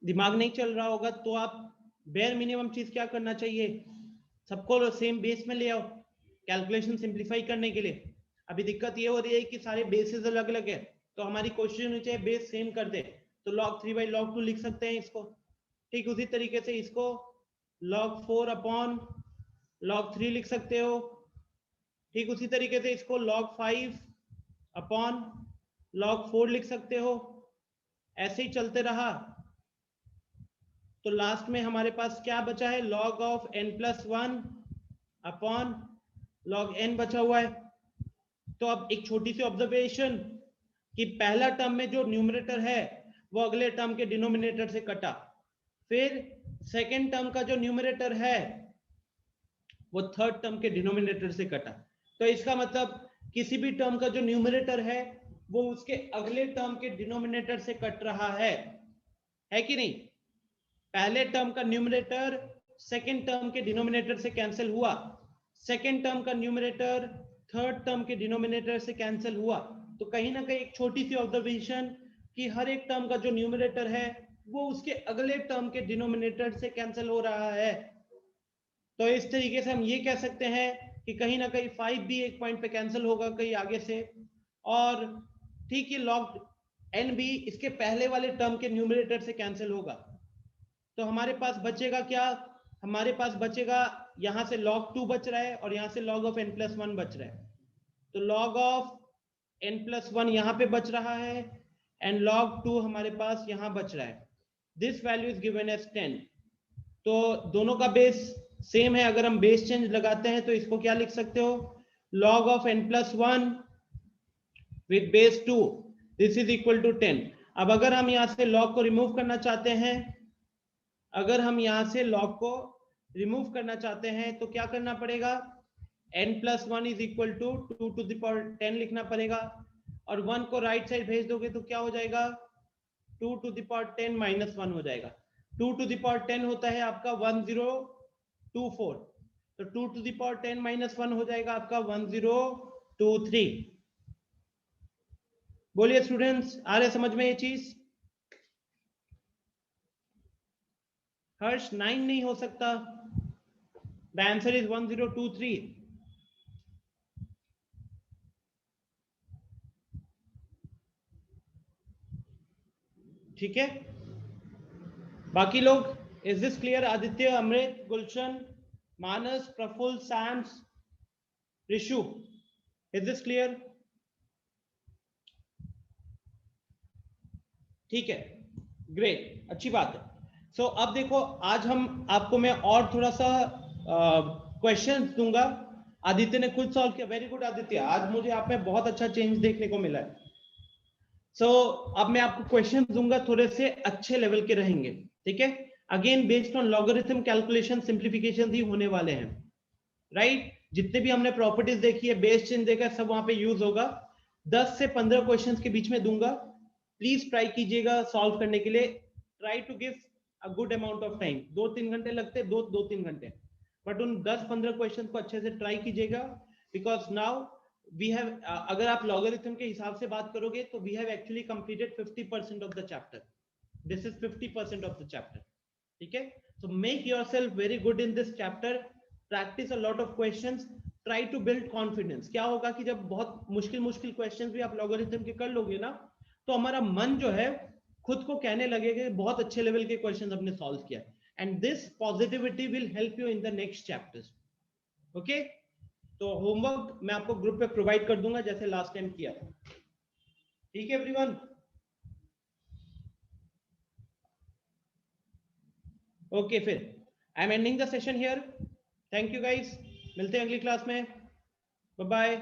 दिमाग नहीं चल रहा होगा तो आप बेयर मिनिमम चीज क्या करना चाहिए, सबको सेम बेस में ले आओ कैलकुलेशन सिंप्लीफाई करने के लिए। अभी दिक्कत ये हो रही है कि सारे बेसेस अलग अलग है, तो हमारी कोशिश होनी चाहिए बेस सेम कर दे। तो log 3 by log 2 लिख सकते हैं इसको। ठीक उसी तरीके से इसको log 4 अपॉन log 3 लिख सकते हो। ठीक उसी तरीके से इसको log 5 अपॉन log 4 लिख सकते हो। ऐसे ही चलते रहा तो लास्ट में हमारे पास क्या बचा है, log of n+1 upon log n बचा हुआ है। तो अब एक छोटी सी ऑब्जर्वेशन कि पहला टर्म में जो न्यूमरेटर है वो अगले टर्म के डिनोमिनेटर से कटा, फिर सेकेंड टर्म का जो न्यूमरेटर है वो थर्ड टर्म के डिनोमिनेटर से कटा। तो इसका मतलब किसी भी टर्म का जो न्यूमरेटर है वो उसके अगले टर्म के डिनोमिनेटर से कट रहा है कि नहीं? पहले टर्म का न्यूमरेटर सेकेंड टर्म के डिनोमिनेटर से कैंसिल हुआ, सेकेंड टर्म का न्यूमरेटर थर्ड टर्म के डिनोमिनेटर से कैंसिल हुआ। तो कहीं ना कहीं एक छोटी सी ऑब्जर्वेशन कि हर एक टर्म का जो न्यूमरेटर है वो उसके अगले टर्म के डिनोमिनेटर से कैंसिल हो रहा है। तो इस तरीके से हम ये कह सकते हैं कि कहीं ना कहीं 5 भी एक पॉइंट पे कैंसिल होगा कहीं आगे से, और ठीक है log n भी इसके पहले वाले टर्म के न्यूमरेटर से कैंसिल होगा। तो हमारे पास बचेगा क्या, हमारे पास बचेगा यहां से log 2 बच रहा है और यहां से log ऑफ n+1 बच रहा है। तो log ऑफ n+1 यहां पे बच रहा है एंड log 2 हमारे पास यहां बच रहा है। This value is given as 10। तो दोनों का बेस सेम है, अगर हम बेस चेंज लगाते हैं तो इसको क्या लिख सकते हो, log of n+1 with base 2 this is equal to 10। अब अगर हम यहां से log को रिमूव करना चाहते हैं, अगर हम यहां से log को रिमूव करना चाहते हैं तो क्या करना पड़ेगा, n+1 is equal to 2 to the power 10 लिखना पड़ेगा, और 1 को राइट साइड भेज दोगे तो क्या हो जाएगा, 2 to the power 10 - 1 हो जाएगा। 2 to the power 10 होता है आपका 1024, तो 2 to the power 10 - 1 हो जाएगा आपका 1023। बोलिए स्टूडेंट्स, आ रहे समझ में ये चीज? हर्ष 9 नहीं हो सकता, द आंसर इज 1023। ठीक है, बाकी लोग, is this clear? Aditya, Amrit, Gulshan, Manas, Prafull, Sams, Rishu, is this clear? ठीक है, ग्रेट, अच्छी बात है। सो अब देखो, आज हम आपको मैं और थोड़ा सा क्वेश्चंस दूंगा। आदित्य ने खुद सॉल्व किया, वेरी गुड आदित्य, आज मुझे आप में बहुत अच्छा चेंज देखने को मिला है। सो अब मैं आपको क्वेश्चन दूंगा, थोड़े से अच्छे लेवल के रहेंगे, ठीक है? Again based on logarithm calculation, simplification ही होने वाले हैं, राइट? जितने भी हमने प्रॉपर्टीज देखी है, बेस चेंज देखा, सब वहां पे यूज होगा। 10 से 15 क्वेश्चंस के बीच में दूंगा, प्लीज ट्राई कीजिएगा सॉल्व करने के लिए। Try to give a good amount of time, 2-3 घंटे लगते हैं, 2-3 घंटे, बट उन 10-15 क्वेश्चन को अच्छे से ट्राई कीजिएगा, बिकॉज नाउ वी हैव, अगर आप लॉगरिथम के हिसाब से बात करोगे तो we have actually completed 50% of the chapter. This is 50% of the chapter, ठीक है? So make yourself very good in this chapter, practice a lot of questions, try to build confidence. क्या होगा कि जब बहुत मुश्किल क्वेश्चंस भी आप लॉगरिथम के कर लोगे ना, तो हमारा मन जो है खुद को कहने लगेगा कि बहुत अच्छे लेवल के क्वेश्चंस हमने सॉल्व किया, and this positivity will help you in the next chapters. Okay, तो होमवर्क मैं आपको ग्रुप पे प्रोवाइड कर दूंगा जैसे लास्ट टाइम किया था, ठीक है एवरीवन? ओके, फिर I am ending the session here. Thank you guys, मिलते हैं अगली क्लास में, बाय बाय।